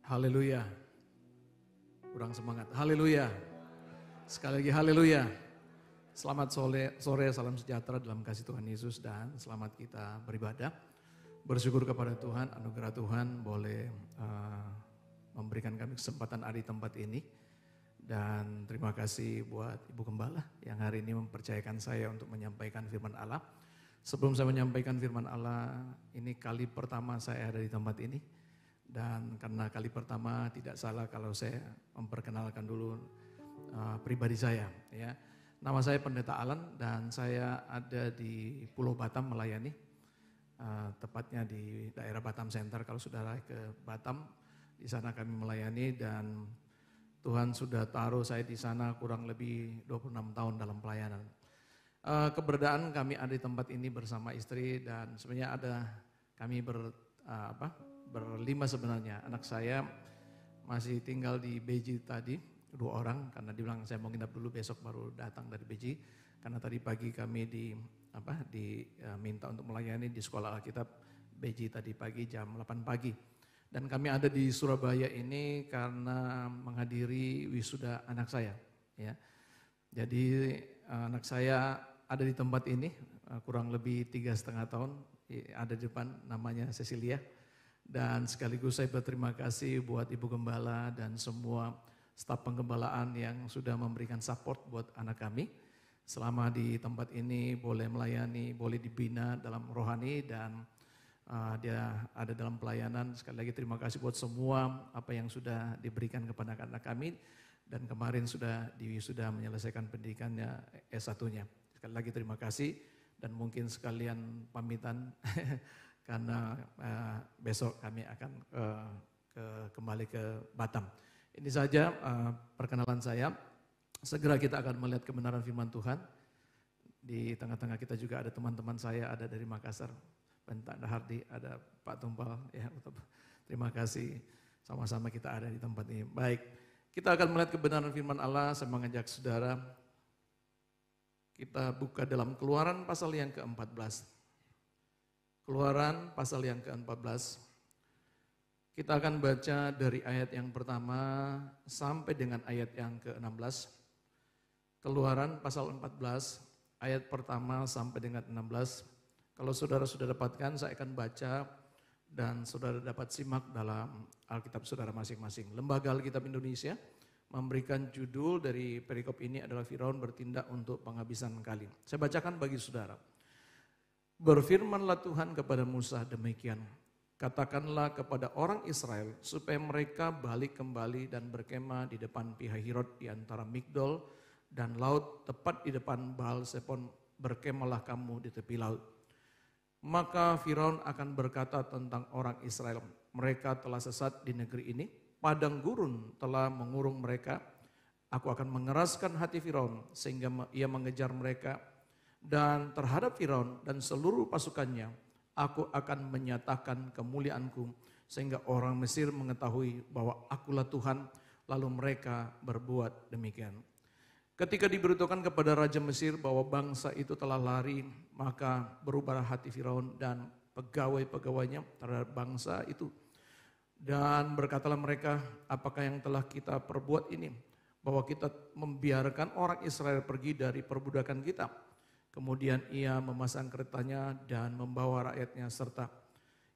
Haleluya. Kurang semangat. Haleluya. Sekali lagi haleluya. Selamat sore, salam sejahtera dalam kasih Tuhan Yesus dan selamat kita beribadah. Bersyukur kepada Tuhan, anugerah Tuhan boleh memberikan kami kesempatan ada di tempat ini. Dan terima kasih buat Ibu Gembala yang hari ini mempercayakan saya untuk menyampaikan firman Allah. Sebelum saya menyampaikan firman Allah, ini kali pertama saya ada di tempat ini. Dan karena kali pertama tidak salah kalau saya memperkenalkan dulu pribadi saya. Ya. Nama saya Pendeta Alan dan saya ada di Pulau Batam melayani. Tepatnya di daerah Batam Center. Kalau saudara ke Batam, di sana kami melayani dan Tuhan sudah taruh saya di sana kurang lebih 26 tahun dalam pelayanan. Keberadaan kami ada di tempat ini bersama istri dan sebenarnya ada kami berlima sebenarnya. Anak saya masih tinggal di Beji tadi, 2 orang karena dia bilang saya mau nginap dulu besok baru datang dari Beji. Karena tadi pagi kami diminta untuk melayani di sekolah Alkitab Beji tadi pagi jam 8 pagi. Dan kami ada di Surabaya ini karena menghadiri wisuda anak saya. Ya. Jadi anak saya ada di tempat ini kurang lebih 3,5 tahun, ada di depan namanya Cecilia. Dan sekaligus saya berterima kasih buat Ibu Gembala dan semua staf penggembalaan yang sudah memberikan support buat anak kami. Selama di tempat ini boleh melayani, boleh dibina dalam rohani dan dia ada dalam pelayanan. Sekali lagi terima kasih buat semua apa yang sudah diberikan kepada anak kami. Dan kemarin sudah menyelesaikan pendidikannya S1-nya. Sekali lagi terima kasih dan mungkin sekalian pamitan karena besok kami akan kembali ke Batam. Ini saja perkenalan saya. Segera kita akan melihat kebenaran firman Tuhan. Di tengah-tengah kita juga ada teman-teman saya, ada dari Makassar, Bentak Dahardi, ada Pak Tumpal. Ya, terima kasih, sama-sama kita ada di tempat ini. Baik, kita akan melihat kebenaran firman Allah. Saya mengajak saudara, kita buka dalam Keluaran pasal yang ke-14. Keluaran pasal yang ke-14. Kita akan baca dari ayat yang pertama sampai dengan ayat yang ke-16. Keluaran pasal 14 ayat pertama sampai dengan 16. Kalau saudara sudah dapatkan saya akan baca dan saudara dapat simak dalam Alkitab saudara masing-masing. Lembaga Alkitab Indonesia memberikan judul dari perikop ini adalah Firaun bertindak untuk penghabisan kali. Saya bacakan bagi saudara. Berfirmanlah Tuhan kepada Musa demikian. Katakanlah kepada orang Israel supaya mereka balik kembali dan berkemah di depan Pihahirot di antara Migdol dan laut tepat di depan Baal Sepon, berkemahlah kamu di tepi laut. Maka Firaun akan berkata tentang orang Israel, mereka telah sesat di negeri ini, padang gurun telah mengurung mereka. Aku akan mengeraskan hati Firaun sehingga ia mengejar mereka, dan terhadap Firaun dan seluruh pasukannya aku akan menyatakan kemuliaanku sehingga orang Mesir mengetahui bahwa akulah Tuhan, lalu mereka berbuat demikian. Ketika diberitahukan kepada Raja Mesir bahwa bangsa itu telah lari, maka berubahlah hati Firaun dan pegawai-pegawainya terhadap bangsa itu. Dan berkatalah mereka, apakah yang telah kita perbuat ini? Bahwa kita membiarkan orang Israel pergi dari perbudakan kita. Kemudian ia memasang keretanya dan membawa rakyatnya serta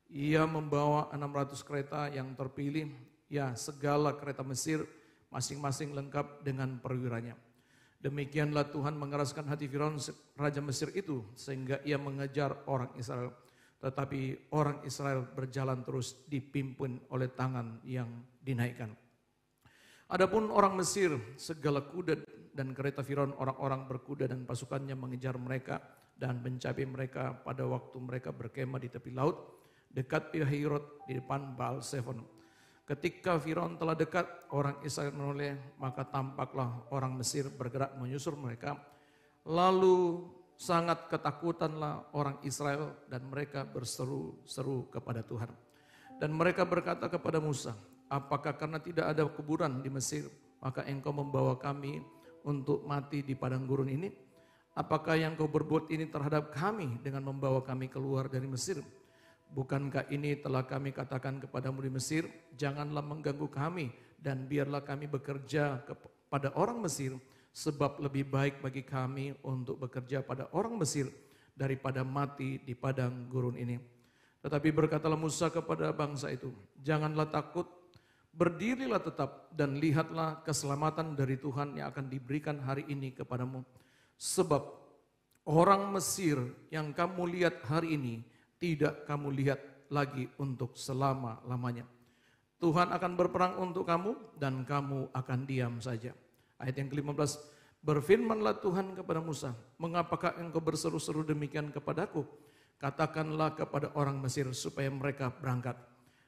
ia membawa 600 kereta yang terpilih, ya segala kereta Mesir masing-masing lengkap dengan perwiranya. Demikianlah Tuhan mengeraskan hati Firaun Raja Mesir itu sehingga ia mengejar orang Israel. Tetapi orang Israel berjalan terus dipimpin oleh tangan yang dinaikkan. Adapun orang Mesir, segala kuda dan kereta Firaun, orang-orang berkuda dan pasukannya mengejar mereka dan mencapai mereka pada waktu mereka berkemah di tepi laut dekat Pihahirot di depan Baal Sepon. Ketika Firaun telah dekat, orang Israel menoleh, maka tampaklah orang Mesir bergerak menyusul mereka. Lalu sangat ketakutanlah orang Israel dan mereka berseru-seru kepada Tuhan. Dan mereka berkata kepada Musa, apakah karena tidak ada kuburan di Mesir, maka engkau membawa kami untuk mati di padang gurun ini? Apakah yang kau berbuat ini terhadap kami dengan membawa kami keluar dari Mesir? Bukankah ini telah kami katakan kepadamu di Mesir, janganlah mengganggu kami dan biarlah kami bekerja kepada orang Mesir, sebab lebih baik bagi kami untuk bekerja pada orang Mesir daripada mati di padang gurun ini. Tetapi berkatalah Musa kepada bangsa itu, janganlah takut, berdirilah tetap dan lihatlah keselamatan dari Tuhan yang akan diberikan hari ini kepadamu. Sebab orang Mesir yang kamu lihat hari ini, tidak kamu lihat lagi untuk selama-lamanya. Tuhan akan berperang untuk kamu dan kamu akan diam saja. Ayat yang ke-15, berfirmanlah Tuhan kepada Musa, mengapakah engkau berseru-seru demikian kepadaku? Katakanlah kepada orang Mesir supaya mereka berangkat.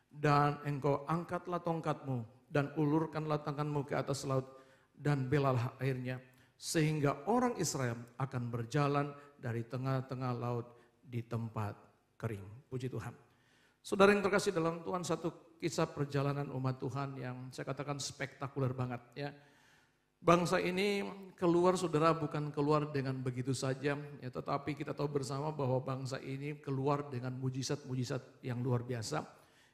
Dan engkau angkatlah tongkatmu dan ulurkanlah tanganmu ke atas laut dan belalah airnya. Sehingga orang Israel akan berjalan dari tengah-tengah laut di tempat kering. Puji Tuhan. Saudara yang terkasih dalam Tuhan, satu kisah perjalanan umat Tuhan yang saya katakan spektakuler banget ya. Bangsa ini keluar, saudara, bukan keluar dengan begitu saja, ya, tetapi kita tahu bersama bahwa bangsa ini keluar dengan mujizat-mujizat yang luar biasa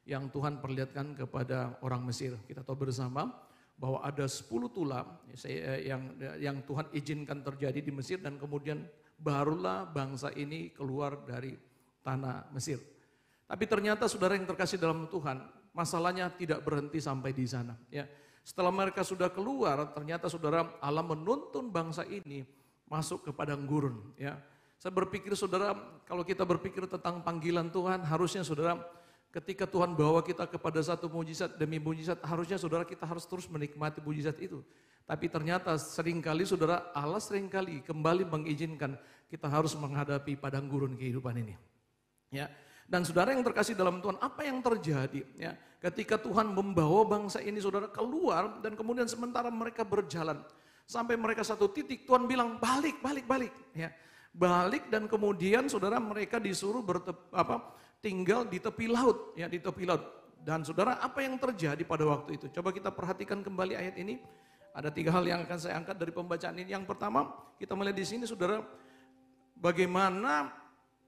yang Tuhan perlihatkan kepada orang Mesir. Kita tahu bersama bahwa ada 10 tulah yang Tuhan izinkan terjadi di Mesir dan kemudian barulah bangsa ini keluar dari tanah Mesir. Tapi ternyata saudara yang terkasih dalam Tuhan, masalahnya tidak berhenti sampai di sana. Ya. Setelah mereka sudah keluar, ternyata saudara, Allah menuntun bangsa ini masuk ke padang gurun. Ya. Saya berpikir saudara, kalau kita berpikir tentang panggilan Tuhan, harusnya saudara, ketika Tuhan bawa kita kepada satu mujizat demi mujizat, harusnya saudara kita harus terus menikmati mujizat itu. Tapi ternyata seringkali saudara, Allah seringkali kembali mengizinkan kita harus menghadapi padang gurun kehidupan ini. Ya. Dan saudara yang terkasih dalam Tuhan, apa yang terjadi ya ketika Tuhan membawa bangsa ini saudara keluar dan kemudian sementara mereka berjalan sampai mereka satu titik Tuhan bilang balik ya. Balik dan kemudian saudara mereka disuruh tinggal di tepi laut ya, di tepi laut. Dan saudara, apa yang terjadi pada waktu itu? Coba kita perhatikan kembali ayat ini. Ada 3 hal yang akan saya angkat dari pembacaan ini. Yang pertama, kita melihat di sini saudara bagaimana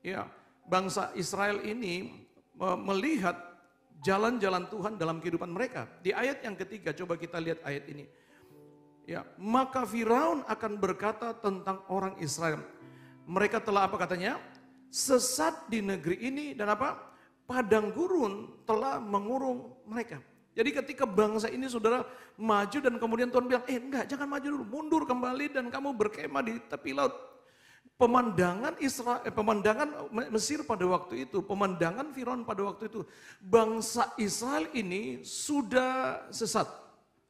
ya bangsa Israel ini melihat jalan-jalan Tuhan dalam kehidupan mereka. Di ayat yang ketiga, coba kita lihat ayat ini. Ya, maka Firaun akan berkata tentang orang Israel. Mereka telah apa katanya? Sesat di negeri ini dan apa? Padang gurun telah mengurung mereka. Jadi ketika bangsa ini saudara maju dan kemudian Tuhan bilang, enggak, jangan maju dulu, mundur kembali dan kamu berkemah di tepi laut. Pemandangan Mesir pada waktu itu, pemandangan Firaun pada waktu itu, bangsa Israel ini sudah sesat.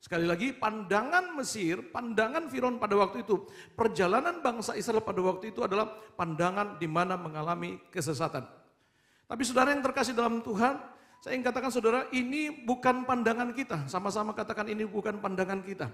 Sekali lagi, pandangan Mesir, pandangan Firaun pada waktu itu, perjalanan bangsa Israel pada waktu itu adalah pandangan di mana mengalami kesesatan. Tapi saudara yang terkasih dalam Tuhan, saya ingin katakan saudara, ini bukan pandangan kita. Sama-sama katakan ini bukan pandangan kita.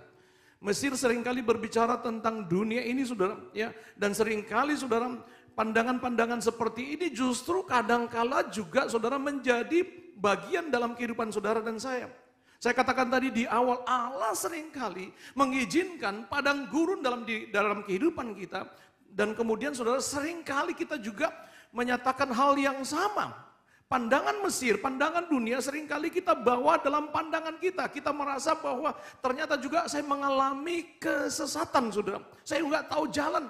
Mesir seringkali berbicara tentang dunia ini saudara, ya, dan seringkali saudara pandangan-pandangan seperti ini justru kadangkala juga saudara menjadi bagian dalam kehidupan saudara dan saya. Saya katakan tadi di awal, Allah seringkali mengizinkan padang gurun dalam kehidupan kita dan kemudian saudara seringkali kita juga menyatakan hal yang sama. Pandangan Mesir, pandangan dunia seringkali kita bawa dalam pandangan kita. Kita merasa bahwa ternyata juga saya mengalami kesesatan saudara. Saya enggak tahu jalan.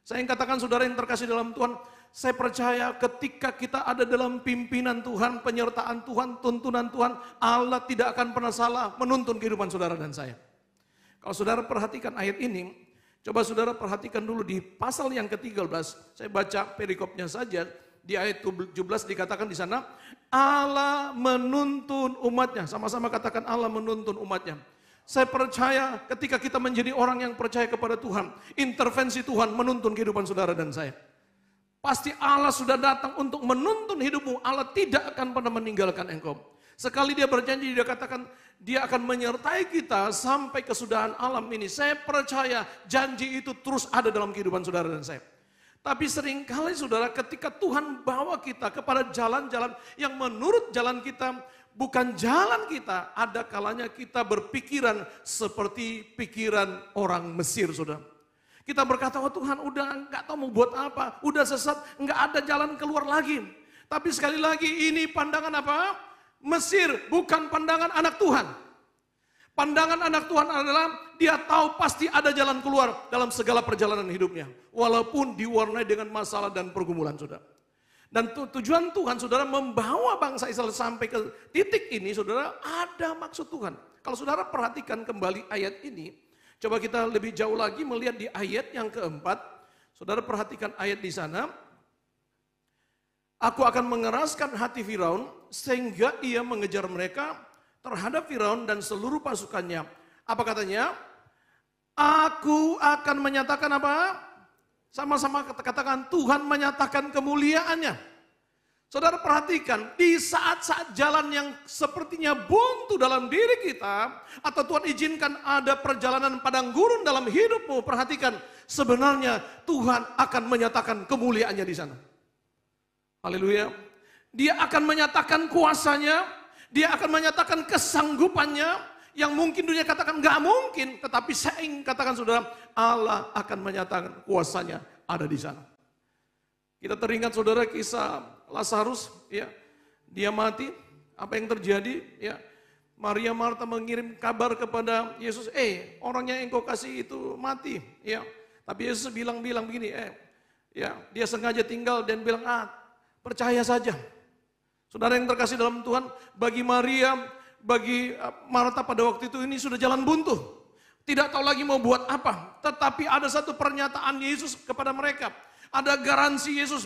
Saya ingin katakan saudara yang terkasih dalam Tuhan, saya percaya ketika kita ada dalam pimpinan Tuhan, penyertaan Tuhan, tuntunan Tuhan, Allah tidak akan pernah salah menuntun kehidupan saudara dan saya. Kalau saudara perhatikan ayat ini, coba saudara perhatikan dulu di pasal yang ke-13, saya baca perikopnya saja. Di ayat 17 dikatakan di sana, Allah menuntun umatnya. Sama-sama katakan Allah menuntun umatnya. Saya percaya ketika kita menjadi orang yang percaya kepada Tuhan, intervensi Tuhan menuntun kehidupan saudara dan saya. Pasti Allah sudah datang untuk menuntun hidupmu. Allah tidak akan pernah meninggalkan engkau. Sekali dia berjanji, dia katakan dia akan menyertai kita sampai kesudahan alam ini. Saya percaya janji itu terus ada dalam kehidupan saudara dan saya. Tapi seringkali saudara ketika Tuhan bawa kita kepada jalan-jalan yang menurut jalan kita bukan jalan kita, ada kalanya kita berpikiran seperti pikiran orang Mesir saudara. Kita berkata, oh Tuhan udah enggak tahu mau buat apa, udah sesat, enggak ada jalan keluar lagi. Tapi sekali lagi ini pandangan apa? Mesir, bukan pandangan anak Tuhan. Pandangan anak Tuhan adalah dia tahu pasti ada jalan keluar dalam segala perjalanan hidupnya. Walaupun diwarnai dengan masalah dan pergumulan, saudara. Dan tujuan Tuhan, saudara, membawa bangsa Israel sampai ke titik ini, saudara, ada maksud Tuhan. Kalau saudara perhatikan kembali ayat ini, coba kita lebih jauh lagi melihat di ayat yang keempat. Saudara perhatikan ayat di sana. Aku akan mengeraskan hati Firaun sehingga ia mengejar mereka terhadap Firaun dan seluruh pasukannya. Apa katanya? Aku akan menyatakan apa? Sama-sama katakan, Tuhan menyatakan kemuliaannya. Saudara perhatikan, di saat-saat jalan yang sepertinya buntu dalam diri kita, atau Tuhan izinkan ada perjalanan padang gurun dalam hidupmu, perhatikan, sebenarnya Tuhan akan menyatakan kemuliaannya di sana. Haleluya. Dia akan menyatakan kuasanya, dia akan menyatakan kesanggupannya, yang mungkin dunia katakan gak mungkin, tetapi saya ingin katakan saudara, Allah akan menyatakan kuasanya ada di sana. Kita teringat saudara kisah Lazarus, ya, dia mati, apa yang terjadi? Ya, Maria Marta mengirim kabar kepada Yesus, orang yang engkau kasih itu mati, ya. Tapi Yesus bilang begini, ya, dia sengaja tinggal dan bilang, percaya saja. Saudara yang terkasih dalam Tuhan, bagi Maria, bagi Marta pada waktu itu ini sudah jalan buntu. Tidak tahu lagi mau buat apa. Tetapi ada satu pernyataan Yesus kepada mereka. Ada garansi Yesus.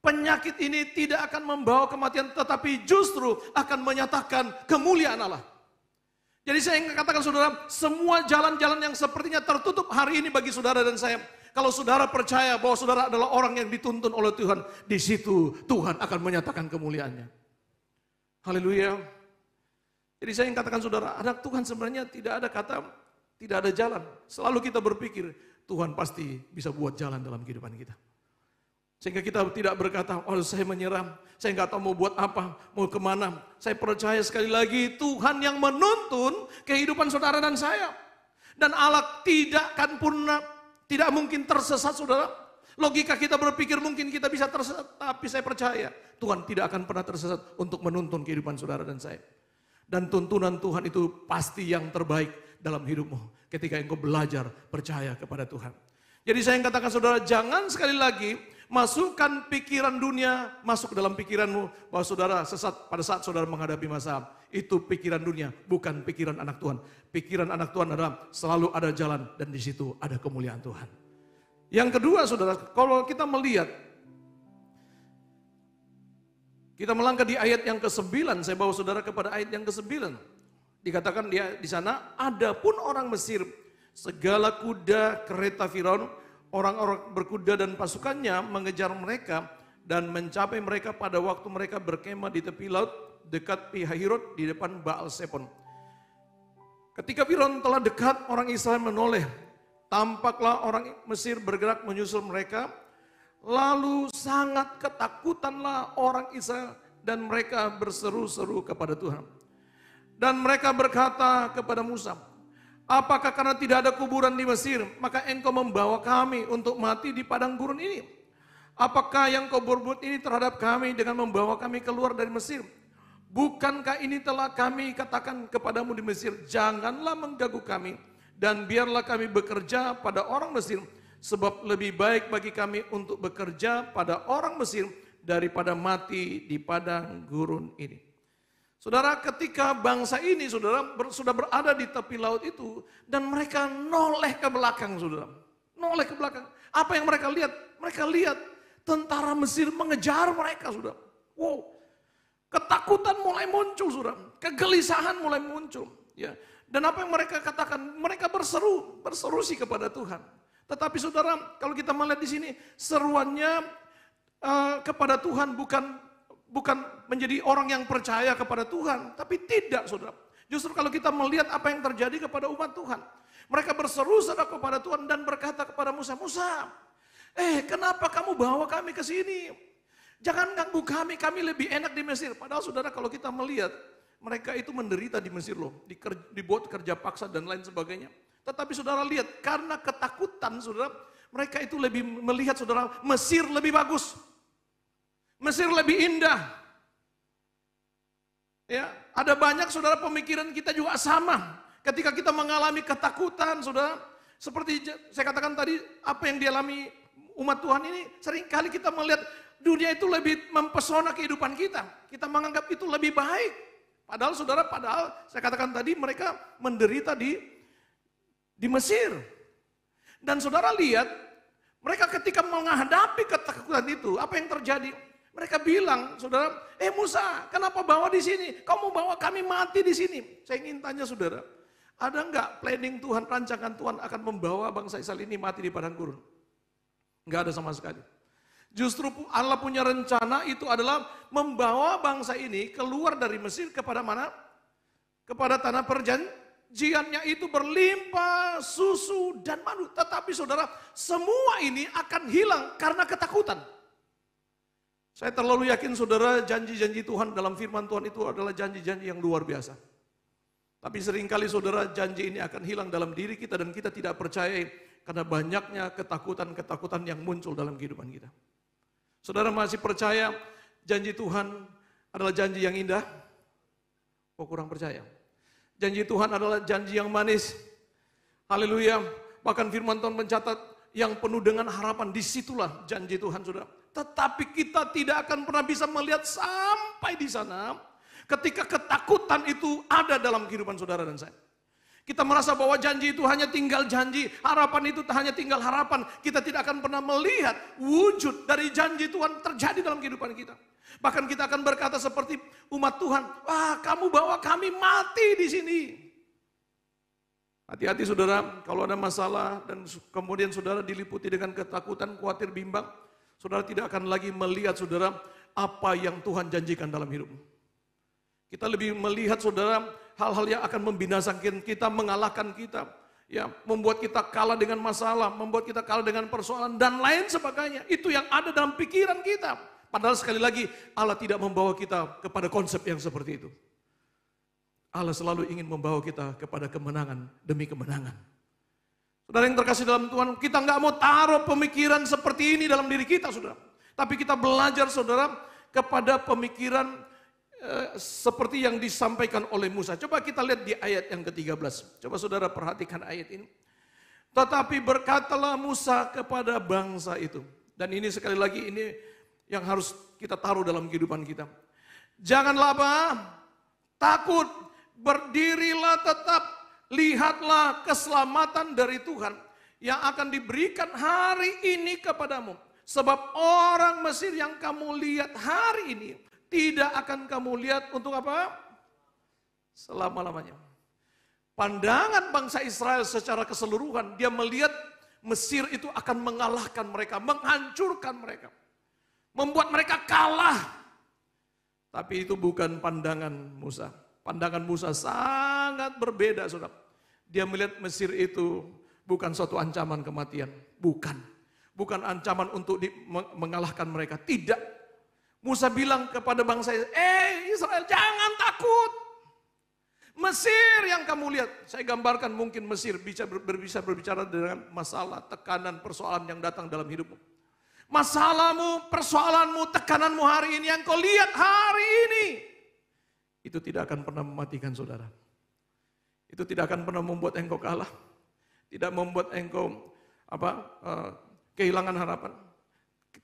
Penyakit ini tidak akan membawa kematian, tetapi justru akan menyatakan kemuliaan Allah. Jadi saya ingin katakan saudara, semua jalan-jalan yang sepertinya tertutup hari ini bagi saudara dan saya, kalau saudara percaya bahwa saudara adalah orang yang dituntun oleh Tuhan, di situ Tuhan akan menyatakan kemuliaannya. Haleluya. Jadi saya ingin katakan saudara, anak Tuhan sebenarnya tidak ada kata, tidak ada jalan. Selalu kita berpikir, Tuhan pasti bisa buat jalan dalam kehidupan kita. Sehingga kita tidak berkata, saya menyerah, saya nggak tahu mau buat apa, mau kemana. Saya percaya sekali lagi, Tuhan yang menuntun kehidupan saudara dan saya. Dan Allah tidak mungkin tersesat, saudara. Logika kita berpikir mungkin kita bisa tersesat, tapi saya percaya Tuhan tidak akan pernah tersesat untuk menuntun kehidupan saudara dan saya. Dan tuntunan Tuhan itu pasti yang terbaik dalam hidupmu ketika engkau belajar percaya kepada Tuhan. Jadi saya yang katakan saudara, jangan sekali lagi masukkan pikiran dunia masuk ke dalam pikiranmu bahwa saudara sesat pada saat saudara menghadapi masalah. Itu pikiran dunia, bukan pikiran anak Tuhan. Pikiran anak Tuhan adalah selalu ada jalan dan di situ ada kemuliaan Tuhan. Yang kedua saudara, kalau kita melihat, kita melangkah di ayat yang ke-9, saya bawa saudara kepada ayat yang ke-9. Dikatakan dia di sana, adapun orang Mesir, segala kuda kereta Firaun, orang-orang berkuda dan pasukannya mengejar mereka dan mencapai mereka pada waktu mereka berkemah di tepi laut dekat Pihahirot di depan Baal Sepon. Ketika Firaun telah dekat, orang Israel menoleh. Tampaklah orang Mesir bergerak menyusul mereka. Lalu sangat ketakutanlah orang Israel dan mereka berseru-seru kepada Tuhan. Dan mereka berkata kepada Musa, apakah karena tidak ada kuburan di Mesir, maka engkau membawa kami untuk mati di padang gurun ini? Apakah yang kau berbuat ini terhadap kami dengan membawa kami keluar dari Mesir? Bukankah ini telah kami katakan kepadamu di Mesir, janganlah mengganggu kami, dan biarlah kami bekerja pada orang Mesir, sebab lebih baik bagi kami untuk bekerja pada orang Mesir daripada mati di padang gurun ini. Saudara, ketika bangsa ini saudara sudah berada di tepi laut itu dan mereka noleh ke belakang, saudara. Noleh ke belakang. Apa yang mereka lihat? Mereka lihat tentara Mesir mengejar mereka, saudara. Wow. Ketakutan mulai muncul, saudara. Kegelisahan mulai muncul, ya. Dan apa yang mereka katakan? Mereka berseru sih kepada Tuhan. Tetapi saudara, kalau kita melihat di sini seruannya kepada Tuhan bukan menjadi orang yang percaya kepada Tuhan, tapi tidak, saudara. Justru kalau kita melihat apa yang terjadi kepada umat Tuhan, mereka berseru saudara kepada Tuhan dan berkata kepada Musa, kenapa kamu bawa kami ke sini? Jangan ganggu kami lebih enak di Mesir. Padahal saudara, kalau kita melihat, mereka itu menderita di Mesir loh, dibuat kerja paksa dan lain sebagainya. Tetapi saudara lihat, karena ketakutan saudara, mereka itu lebih melihat saudara, Mesir lebih bagus. Mesir lebih indah. Ya, ada banyak saudara pemikiran kita juga sama. Ketika kita mengalami ketakutan, saudara, seperti saya katakan tadi, apa yang dialami umat Tuhan ini, seringkali kita melihat dunia itu lebih mempesona kehidupan kita. Kita menganggap itu lebih baik. Padahal saudara, saya katakan tadi mereka menderita di Mesir. Dan saudara lihat, mereka ketika menghadapi ketakutan itu, apa yang terjadi? Mereka bilang, saudara, Musa, kenapa bawa di sini? Kau mau bawa kami mati di sini? Saya ingin tanya saudara, ada enggak planning Tuhan, rancangan Tuhan akan membawa bangsa Israel ini mati di padang gurun? Enggak ada sama sekali. Justru Allah punya rencana itu adalah membawa bangsa ini keluar dari Mesir kepada mana? Kepada tanah perjanjiannya itu berlimpah susu dan madu. Tetapi saudara, semua ini akan hilang karena ketakutan. Saya terlalu yakin saudara, janji-janji Tuhan dalam firman Tuhan itu adalah janji-janji yang luar biasa. Tapi seringkali saudara, janji ini akan hilang dalam diri kita dan kita tidak percaya karena banyaknya ketakutan-ketakutan yang muncul dalam kehidupan kita. Saudara masih percaya janji Tuhan adalah janji yang indah? Kok kurang percaya? Janji Tuhan adalah janji yang manis. Haleluya. Bahkan firman Tuhan mencatat yang penuh dengan harapan, disitulah janji Tuhan saudara. Tetapi kita tidak akan pernah bisa melihat sampai di sana ketika ketakutan itu ada dalam kehidupan saudara dan saya. Kita merasa bahwa janji itu hanya tinggal janji, harapan itu hanya tinggal harapan. Kita tidak akan pernah melihat wujud dari janji Tuhan terjadi dalam kehidupan kita. Bahkan kita akan berkata seperti umat Tuhan, wah kamu bawa kami mati di sini. Hati-hati saudara, kalau ada masalah dan kemudian saudara diliputi dengan ketakutan, khawatir, bimbang, saudara tidak akan lagi melihat saudara apa yang Tuhan janjikan dalam hidupmu. Kita lebih melihat saudara hal-hal yang akan membinasakan kita, mengalahkan kita, ya, membuat kita kalah dengan masalah, membuat kita kalah dengan persoalan dan lain sebagainya. Itu yang ada dalam pikiran kita. Padahal sekali lagi Allah tidak membawa kita kepada konsep yang seperti itu. Allah selalu ingin membawa kita kepada kemenangan demi kemenangan. Saudara yang terkasih dalam Tuhan, kita nggak mau taruh pemikiran seperti ini dalam diri kita, saudara. Tapi kita belajar, saudara, kepada pemikiran seperti yang disampaikan oleh Musa. Coba kita lihat di ayat yang ke-13. Coba saudara perhatikan ayat ini. Tetapi berkatalah Musa kepada bangsa itu. Dan ini sekali lagi ini yang harus kita taruh dalam kehidupan kita. Janganlah apa? Takut, berdirilah tetap, lihatlah keselamatan dari Tuhan yang akan diberikan hari ini kepadamu. Sebab orang Mesir yang kamu lihat hari ini tidak akan kamu lihat untuk apa? Selama-lamanya. Pandangan bangsa Israel secara keseluruhan, dia melihat Mesir itu akan mengalahkan mereka, menghancurkan mereka, membuat mereka kalah. Tapi itu bukan pandangan Musa. Pandangan Musa sangat berbeda, saudara. Dia melihat Mesir itu bukan suatu ancaman kematian, bukan ancaman untuk mengalahkan mereka, tidak. Musa bilang kepada bangsa Israel, jangan takut. Mesir yang kamu lihat, saya gambarkan mungkin Mesir bisa berbicara dengan masalah, tekanan, persoalan yang datang dalam hidupmu. Masalahmu, persoalanmu, tekananmu hari ini yang kau lihat hari ini, itu tidak akan pernah mematikan saudara. Itu tidak akan pernah membuat engkau kalah, tidak membuat engkau kehilangan harapan.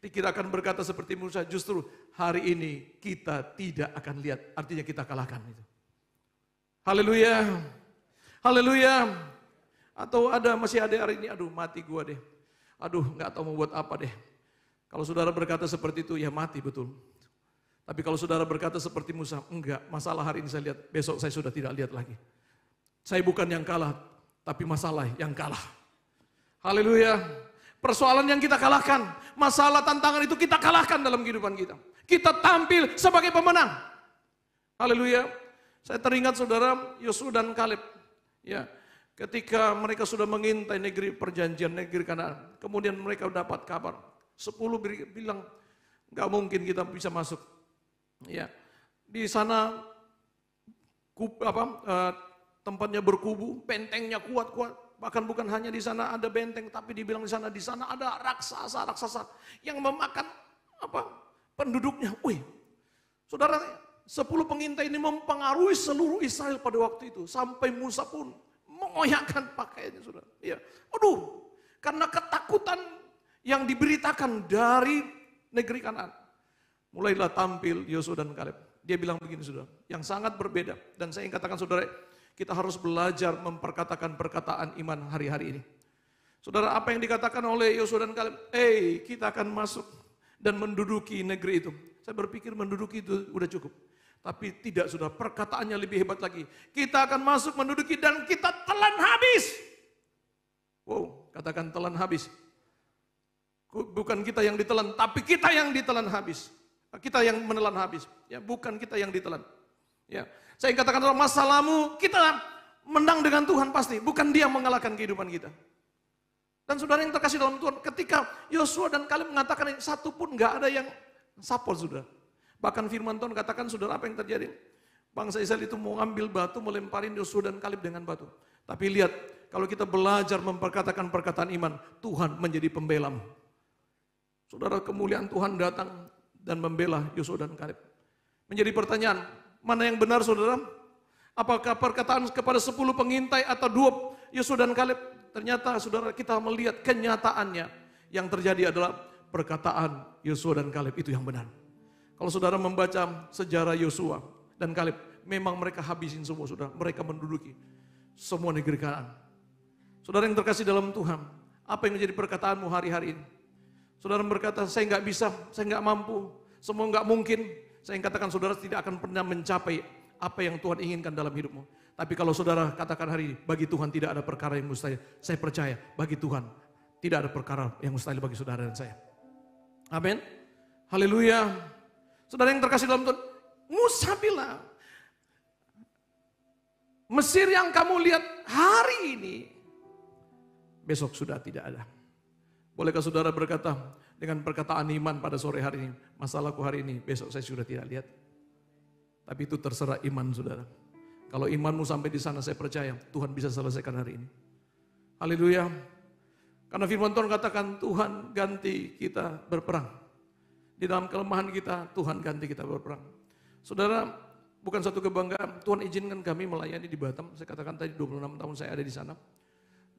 Kita akan berkata seperti Musa, justru hari ini kita tidak akan lihat, artinya kita kalahkan itu. Haleluya, haleluya. Atau masih ada hari ini, aduh mati gua deh, aduh nggak tahu mau buat apa deh. Kalau saudara berkata seperti itu, ya mati betul. Tapi kalau saudara berkata seperti Musa, enggak, masalah hari ini saya lihat, besok saya sudah tidak lihat lagi. Saya bukan yang kalah, tapi masalah yang kalah. Haleluya. Persoalan yang kita kalahkan, masalah tantangan itu kita kalahkan dalam kehidupan kita. Kita tampil sebagai pemenang. Haleluya. Saya teringat saudara Yosua dan Kaleb. Ya, ketika mereka sudah mengintai negeri perjanjian, negeri Kanaan. Kemudian mereka dapat kabar. 10 bilang, nggak mungkin kita bisa masuk. Ya, di sana tempatnya berkubu, bentengnya kuat-kuat. Bahkan bukan hanya di sana ada benteng, tapi dibilang di sana ada raksasa yang memakan penduduknya. Wih, saudara, 10 pengintai ini mempengaruhi seluruh Israel pada waktu itu. Sampai Musa pun mengoyakkan pakaiannya, saudara. Ya. Aduh, karena ketakutan yang diberitakan dari negeri Kanaan. Mulailah tampil Yosua dan Kaleb. Dia bilang begini, saudara, yang sangat berbeda. Dan saya ingin katakan, saudara, kita harus belajar memperkatakan perkataan iman hari-hari ini. Saudara, apa yang dikatakan oleh Yosua dan Kaleb? Kita akan masuk dan menduduki negeri itu. Saya berpikir menduduki itu udah cukup. Tapi tidak, sudah, perkataannya lebih hebat lagi. Kita akan masuk menduduki dan kita telan habis. Wow, katakan telan habis. Bukan kita yang ditelan, tapi kita yang ditelan habis. Kita yang menelan habis. Ya, bukan kita yang ditelan. Ya, saya katakan dalam masalahmu, kita menang dengan Tuhan pasti. Bukan dia mengalahkan kehidupan kita. Dan saudara yang terkasih dalam Tuhan, ketika Yosua dan Kaleb mengatakan ini, satu pun gak ada yang support, saudara. Bahkan firman Tuhan katakan, saudara, apa yang terjadi? Bangsa Israel itu mau ambil batu, melemparin Yosua dan Kaleb dengan batu. Tapi lihat, kalau kita belajar memperkatakan perkataan iman, Tuhan menjadi pembelamu. Saudara, kemuliaan Tuhan datang dan membela Yosua dan Kaleb. Menjadi pertanyaan, mana yang benar, saudara? Apakah perkataan kepada 10 pengintai atau 2 Yosua dan Kaleb? Ternyata, saudara, kita melihat kenyataannya. Yang terjadi adalah perkataan Yosua dan Kaleb itu yang benar. Kalau saudara membaca sejarah Yosua dan Kaleb, memang mereka habisin semua, saudara. Mereka menduduki semua negeri Kanaan. Saudara yang terkasih dalam Tuhan, apa yang menjadi perkataanmu hari-hari ini? Saudara berkata, saya nggak bisa, saya nggak mampu, semua nggak mungkin. Saya yang katakan, saudara tidak akan pernah mencapai apa yang Tuhan inginkan dalam hidupmu. Tapi kalau saudara katakan hari ini, bagi Tuhan tidak ada perkara yang mustahil. Saya percaya, bagi Tuhan tidak ada perkara yang mustahil bagi saudara dan saya. Amin. Haleluya. Saudara yang terkasih dalam Tuhan, Musa bilang, Mesir yang kamu lihat hari ini, besok sudah tidak ada. Bolehkah saudara berkata dengan perkataan iman pada sore hari ini, masalahku hari ini, besok saya sudah tidak lihat. Tapi itu terserah iman saudara. Kalau imanmu sampai di sana, saya percaya Tuhan bisa selesaikan hari ini. Haleluya. Karena firman Tuhan katakan, Tuhan ganti kita berperang. Di dalam kelemahan kita, Tuhan ganti kita berperang. Saudara, bukan satu kebanggaan, Tuhan izinkan kami melayani di Batam. Saya katakan tadi 26 tahun saya ada di sana.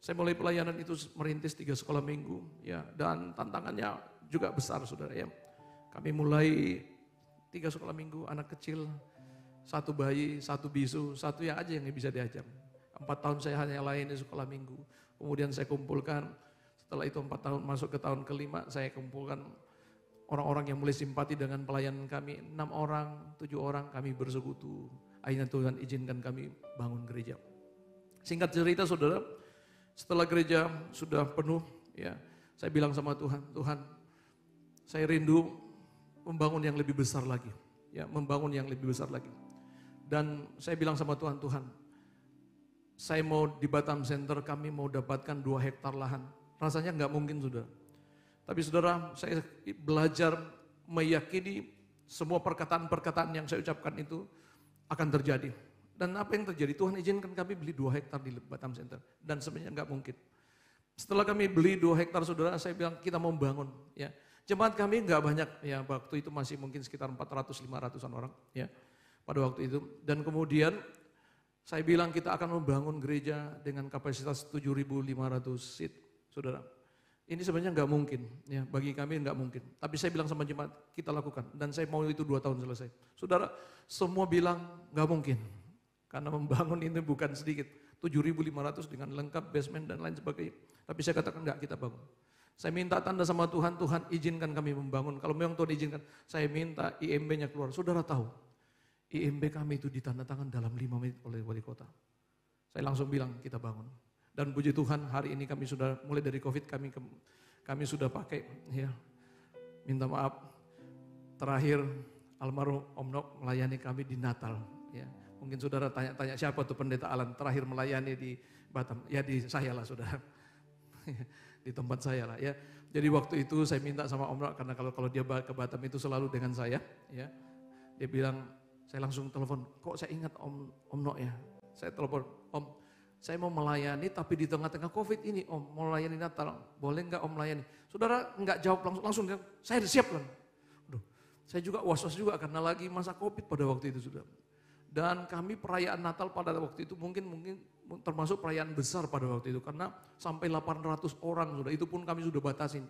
Saya mulai pelayanan itu merintis 3 sekolah minggu, ya, dan tantangannya juga besar, saudara, ya. Kami mulai 3 sekolah minggu, anak kecil, 1 bayi, 1 bisu, 1 yang aja yang bisa diajar. 4 tahun saya hanya layani sekolah minggu. Kemudian saya kumpulkan, setelah itu 4 tahun masuk ke tahun kelima, saya kumpulkan orang-orang yang mulai simpati dengan pelayanan kami, 6 orang, 7 orang kami bersekutu. Akhirnya Tuhan izinkan kami bangun gereja. Singkat cerita, saudara, setelah gereja sudah penuh, ya, saya bilang sama Tuhan, Tuhan, saya rindu membangun yang lebih besar lagi, ya, membangun yang lebih besar lagi. Dan saya bilang sama Tuhan, Tuhan, saya mau di Batam Center, kami mau dapatkan 2 hektar lahan. Rasanya nggak mungkin, saudara. Tapi saudara, saya belajar meyakini semua perkataan-perkataan yang saya ucapkan itu akan terjadi. Dan apa yang terjadi? Tuhan izinkan kami beli 2 hektar di Batam Center. Dan sebenarnya nggak mungkin. Setelah kami beli 2 hektar, saudara, saya bilang kita mau bangun. Ya. Jemaat kami nggak banyak, ya, waktu itu masih mungkin sekitar 400-500an orang, ya, pada waktu itu. Dan kemudian saya bilang kita akan membangun gereja dengan kapasitas 7.500 seat, saudara. Ini sebenarnya nggak mungkin, ya, bagi kami nggak mungkin. Tapi saya bilang sama jemaat, kita lakukan. Dan saya mau itu 2 tahun selesai. Saudara, semua bilang nggak mungkin. Karena membangun ini bukan sedikit. 7.500 dengan lengkap basement dan lain sebagainya. Tapi saya katakan nggak, kita bangun. Saya minta tanda sama Tuhan, Tuhan izinkan kami membangun. Kalau memang Tuhan izinkan, saya minta IMB-nya keluar. Saudara tahu, IMB kami itu ditandatangan dalam 5 menit oleh wali kota. Saya langsung bilang, kita bangun. Dan puji Tuhan, hari ini kami sudah mulai dari COVID kami sudah pakai, ya. Minta maaf, terakhir almarhum Om Nok melayani kami di Natal, ya. Mungkin saudara tanya-tanya siapa tuh pendeta Alan terakhir melayani di Batam? Ya di saya lah, saudara. Di tempat saya lah, ya. Jadi waktu itu saya minta sama Om Nok, karena kalau dia ke Batam itu selalu dengan saya, ya. Dia bilang, saya langsung telepon, kok saya ingat Om Nok ya. Saya telepon, Om, saya mau melayani tapi di tengah-tengah COVID ini, Om, mau melayani Natal, boleh nggak Om melayani? Saudara nggak jawab langsung saya siap kan. Aduh, Saya juga was-was juga karena lagi masa Covid pada waktu itu sudah. Dan kami perayaan Natal pada waktu itu mungkin termasuk perayaan besar pada waktu itu karena sampai 800 orang sudah, itu pun kami sudah batasin.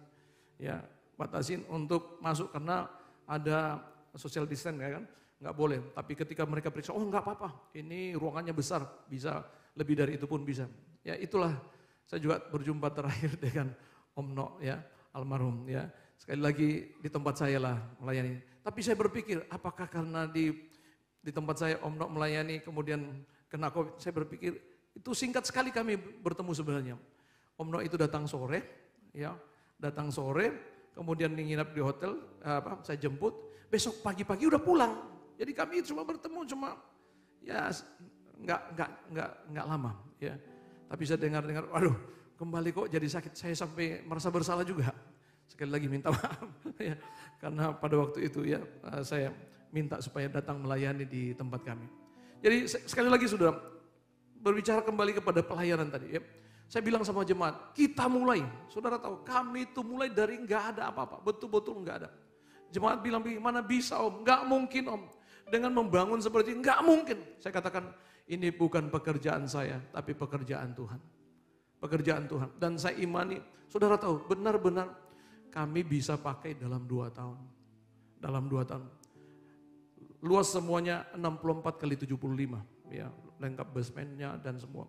Ya, batasin untuk masuk karena ada social distance ya kan, nggak boleh. Tapi ketika mereka periksa, oh nggak apa-apa, ini ruangannya besar, bisa lebih dari itu pun bisa. Ya itulah, saya juga berjumpa terakhir dengan Om No ya, almarhum ya. Sekali lagi di tempat saya lah melayani. Tapi saya berpikir, apakah karena di tempat saya Om No melayani kemudian kena Covid, saya berpikir itu singkat sekali kami bertemu sebenarnya. Om No itu datang sore, ya, datang sore, kemudian nginap di hotel, saya jemput, besok pagi-pagi udah pulang. Jadi kami cuma bertemu ya nggak lama, ya. Tapi saya dengar, waduh, kembali kok jadi sakit, saya sampai merasa bersalah juga. Sekali lagi minta maaf, ya, karena pada waktu itu ya saya minta supaya datang melayani di tempat kami. Jadi sekali lagi sudah berbicara kembali kepada pelayanan tadi ya. Saya bilang sama jemaat, kita mulai, saudara tahu kami itu mulai dari nggak ada apa-apa, betul-betul nggak ada. Jemaat bilang, mana bisa Om, nggak mungkin Om. Dengan membangun seperti ini, nggak mungkin. Saya katakan, ini bukan pekerjaan saya, tapi pekerjaan Tuhan. Pekerjaan Tuhan. Dan saya imani, saudara tahu benar-benar kami bisa pakai dalam 2 tahun. Dalam 2 tahun. Luas semuanya 64 kali 75. Ya, lengkap basementnya dan semua.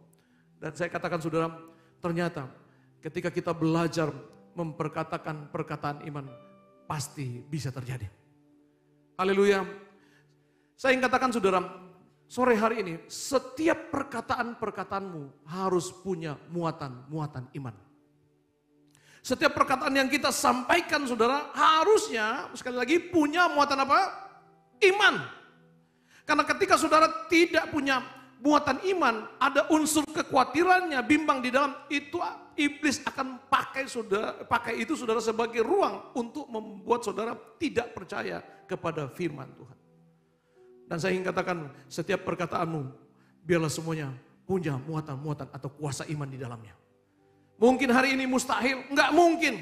Dan saya katakan saudara, ternyata ketika kita belajar memperkatakan perkataan iman, pasti bisa terjadi. Haleluya. Saya ingin katakan saudara, sore hari ini setiap perkataan-perkataanmu harus punya muatan iman. Setiap perkataan yang kita sampaikan saudara harusnya sekali lagi punya muatan apa? Iman. Karena ketika saudara tidak punya muatan iman, ada unsur kekhawatirannya, bimbang di dalam, itu iblis akan pakai itu saudara sebagai ruang untuk membuat saudara tidak percaya kepada firman Tuhan. Dan saya ingin katakan setiap perkataanmu biarlah semuanya punya muatan-muatan atau kuasa iman di dalamnya. Mungkin hari ini mustahil, enggak mungkin.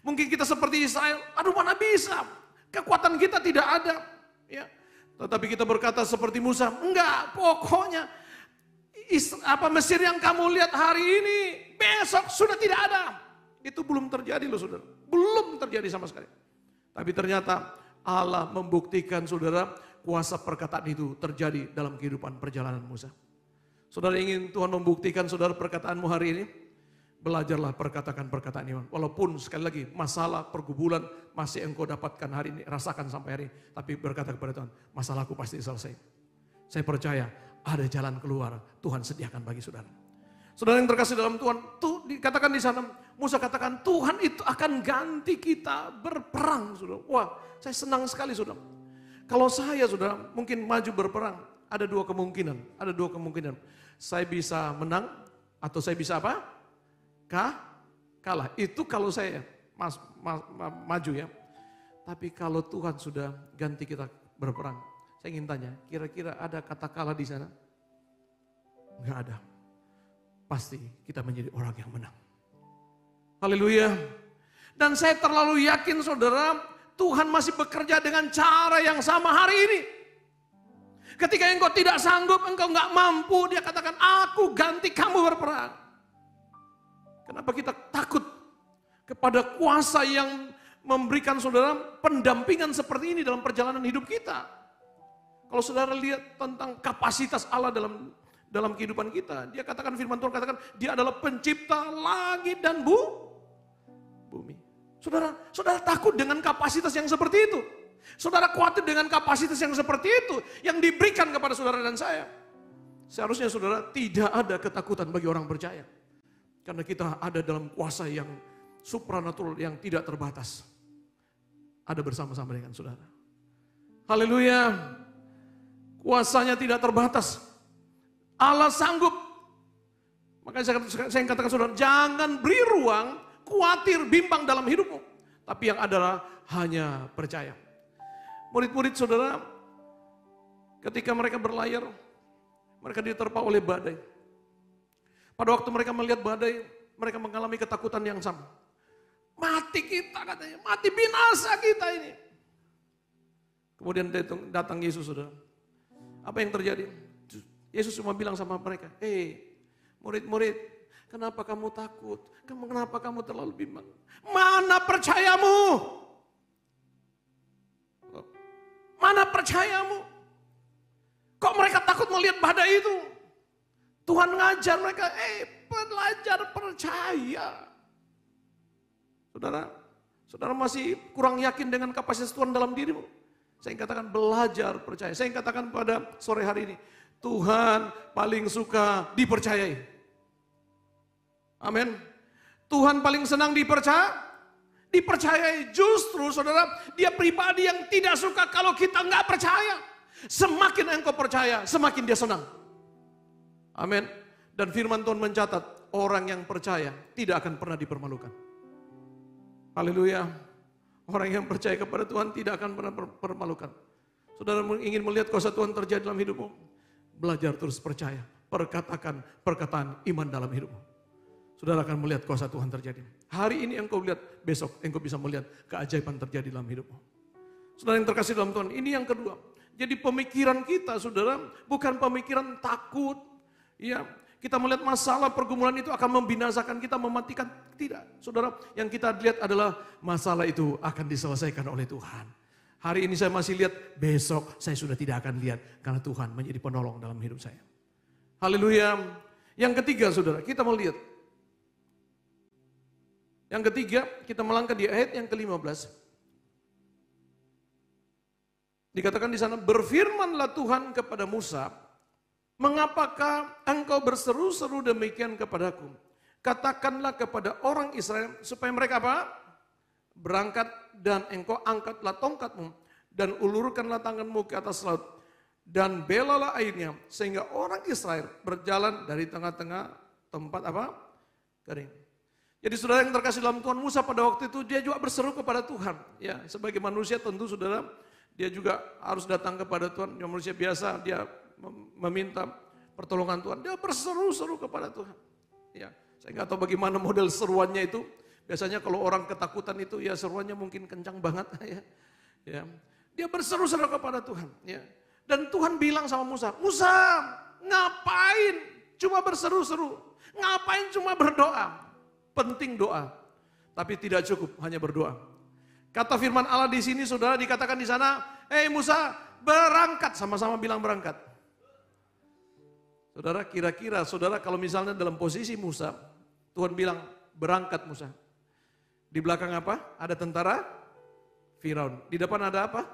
Mungkin kita seperti Israel, aduh mana bisa, kekuatan kita tidak ada. Ya. Tetapi kita berkata seperti Musa, enggak, pokoknya Mesir yang kamu lihat hari ini, besok sudah tidak ada. Itu belum terjadi loh saudara, belum terjadi sama sekali. Tapi ternyata Allah membuktikan saudara, kuasa perkataan itu terjadi dalam kehidupan perjalanan Musa. Saudara ingin Tuhan membuktikan saudara perkataanmu hari ini? Belajarlah perkataan iman. Walaupun sekali lagi masalah pergumulan masih engkau dapatkan hari ini, rasakan sampai hari ini. Tapi berkata kepada Tuhan, masalahku pasti selesai. Saya percaya ada jalan keluar Tuhan sediakan bagi saudara. Saudara yang terkasih dalam Tuhan, tuh dikatakan di sana, Musa katakan Tuhan itu akan ganti kita berperang saudara. Wah, saya senang sekali saudara. Kalau saya saudara mungkin maju berperang, ada 2 kemungkinan. Ada 2 kemungkinan. Saya bisa menang atau saya bisa apa? Kalah. Itu kalau saya maju ya. Tapi kalau Tuhan sudah ganti kita berperang, saya ingin tanya, kira-kira ada kata kalah di sana? Enggak ada. Pasti kita menjadi orang yang menang. Haleluya. Dan saya terlalu yakin saudara, Tuhan masih bekerja dengan cara yang sama hari ini. Ketika engkau tidak sanggup, engkau enggak mampu, dia katakan, aku ganti kamu berperang. Kenapa kita takut kepada kuasa yang memberikan saudara pendampingan seperti ini dalam perjalanan hidup kita? Kalau saudara lihat tentang kapasitas Allah dalam kehidupan kita, dia katakan firman Tuhan katakan dia adalah pencipta langit dan bumi. Saudara takut dengan kapasitas yang seperti itu. Saudara khawatir dengan kapasitas yang seperti itu yang diberikan kepada saudara dan saya. Seharusnya saudara tidak ada ketakutan bagi orang percaya. Karena kita ada dalam kuasa yang supranatural, yang tidak terbatas. Ada bersama-sama dengan saudara. Haleluya. Kuasanya tidak terbatas. Allah sanggup. Makanya saya katakan saudara, jangan beri ruang, khawatir, bimbang dalam hidupmu. Tapi yang adalah hanya percaya. Murid-murid saudara, ketika mereka berlayar, mereka diterpa oleh badai. Pada waktu mereka melihat badai, mereka mengalami ketakutan yang sama. Mati kita katanya, mati binasa kita ini. Kemudian datang Yesus, saudara. Apa yang terjadi? Yesus cuma bilang sama mereka, murid-murid, kenapa kamu takut? Kenapa kamu terlalu bimbang? Mana percayamu? Mana percayamu? Kok mereka takut melihat badai itu? Tuhan ngajar mereka, belajar percaya. Saudara masih kurang yakin dengan kapasitas Tuhan dalam dirimu? Saya katakan belajar percaya. Saya katakan pada sore hari ini, Tuhan paling suka dipercayai. Amin. Tuhan paling senang dipercayai. Justru saudara, dia pribadi yang tidak suka kalau kita nggak percaya. Semakin engkau percaya, semakin dia senang. Amin. Dan firman Tuhan mencatat, orang yang percaya tidak akan pernah dipermalukan. Haleluya. Orang yang percaya kepada Tuhan tidak akan pernah dipermalukan. Saudara ingin melihat kuasa Tuhan terjadi dalam hidupmu? Belajar terus percaya. Perkatakan perkataan iman dalam hidupmu. Saudara akan melihat kuasa Tuhan terjadi. Hari ini engkau lihat, besok engkau bisa melihat keajaiban terjadi dalam hidupmu. Saudara yang terkasih dalam Tuhan, ini yang kedua. Jadi pemikiran kita, saudara, bukan pemikiran takut. Ya, kita melihat masalah pergumulan itu akan membinasakan kita, mematikan. Tidak, saudara, yang kita lihat adalah masalah itu akan diselesaikan oleh Tuhan. Hari ini saya masih lihat, besok saya sudah tidak akan lihat. Karena Tuhan menjadi penolong dalam hidup saya. Haleluya. Yang ketiga, saudara, kita mau lihat. Yang ketiga, kita melangkah di ayat yang ke-15. Dikatakan di sana, berfirmanlah Tuhan kepada Musa, mengapakah engkau berseru-seru demikian kepadaku? Katakanlah kepada orang Israel supaya mereka apa? Berangkat dan engkau angkatlah tongkatmu dan ulurkanlah tanganmu ke atas laut dan belalah airnya sehingga orang Israel berjalan dari tengah-tengah tempat apa? Kering. Jadi saudara yang terkasih dalam Tuhan, Musa pada waktu itu dia juga berseru kepada Tuhan. Ya, sebagai manusia tentu saudara, dia juga harus datang kepada Tuhan. Yang manusia biasa dia meminta pertolongan Tuhan. Dia berseru-seru kepada Tuhan. Ya, saya nggak tahu bagaimana model seruannya itu. Biasanya kalau orang ketakutan itu ya seruannya mungkin kencang banget. Ya, dia berseru-seru kepada Tuhan. Ya, dan Tuhan bilang sama Musa, Musa ngapain cuma berseru-seru? Ngapain cuma berdoa? Penting doa, tapi tidak cukup hanya berdoa. Kata firman Allah di sini, saudara, dikatakan di sana, Musa berangkat, sama-sama bilang berangkat. Saudara, kira-kira saudara kalau misalnya dalam posisi Musa, Tuhan bilang berangkat Musa. Di belakang apa? Ada tentara Firaun. Di depan ada apa?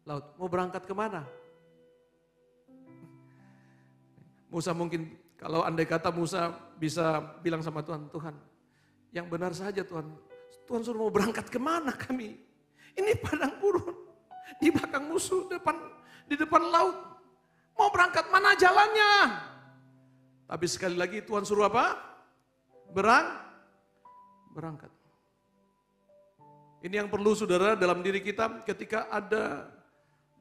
Laut. Mau berangkat kemana? Musa mungkin, kalau andai kata Musa bisa bilang sama Tuhan, Tuhan, yang benar saja Tuhan. Tuhan suruh mau berangkat kemana kami? Ini padang gurun, di belakang musuh, di depan laut. Mau berangkat mana jalannya? Tapi sekali lagi Tuhan suruh apa? Berangkat. Ini yang perlu saudara dalam diri kita ketika ada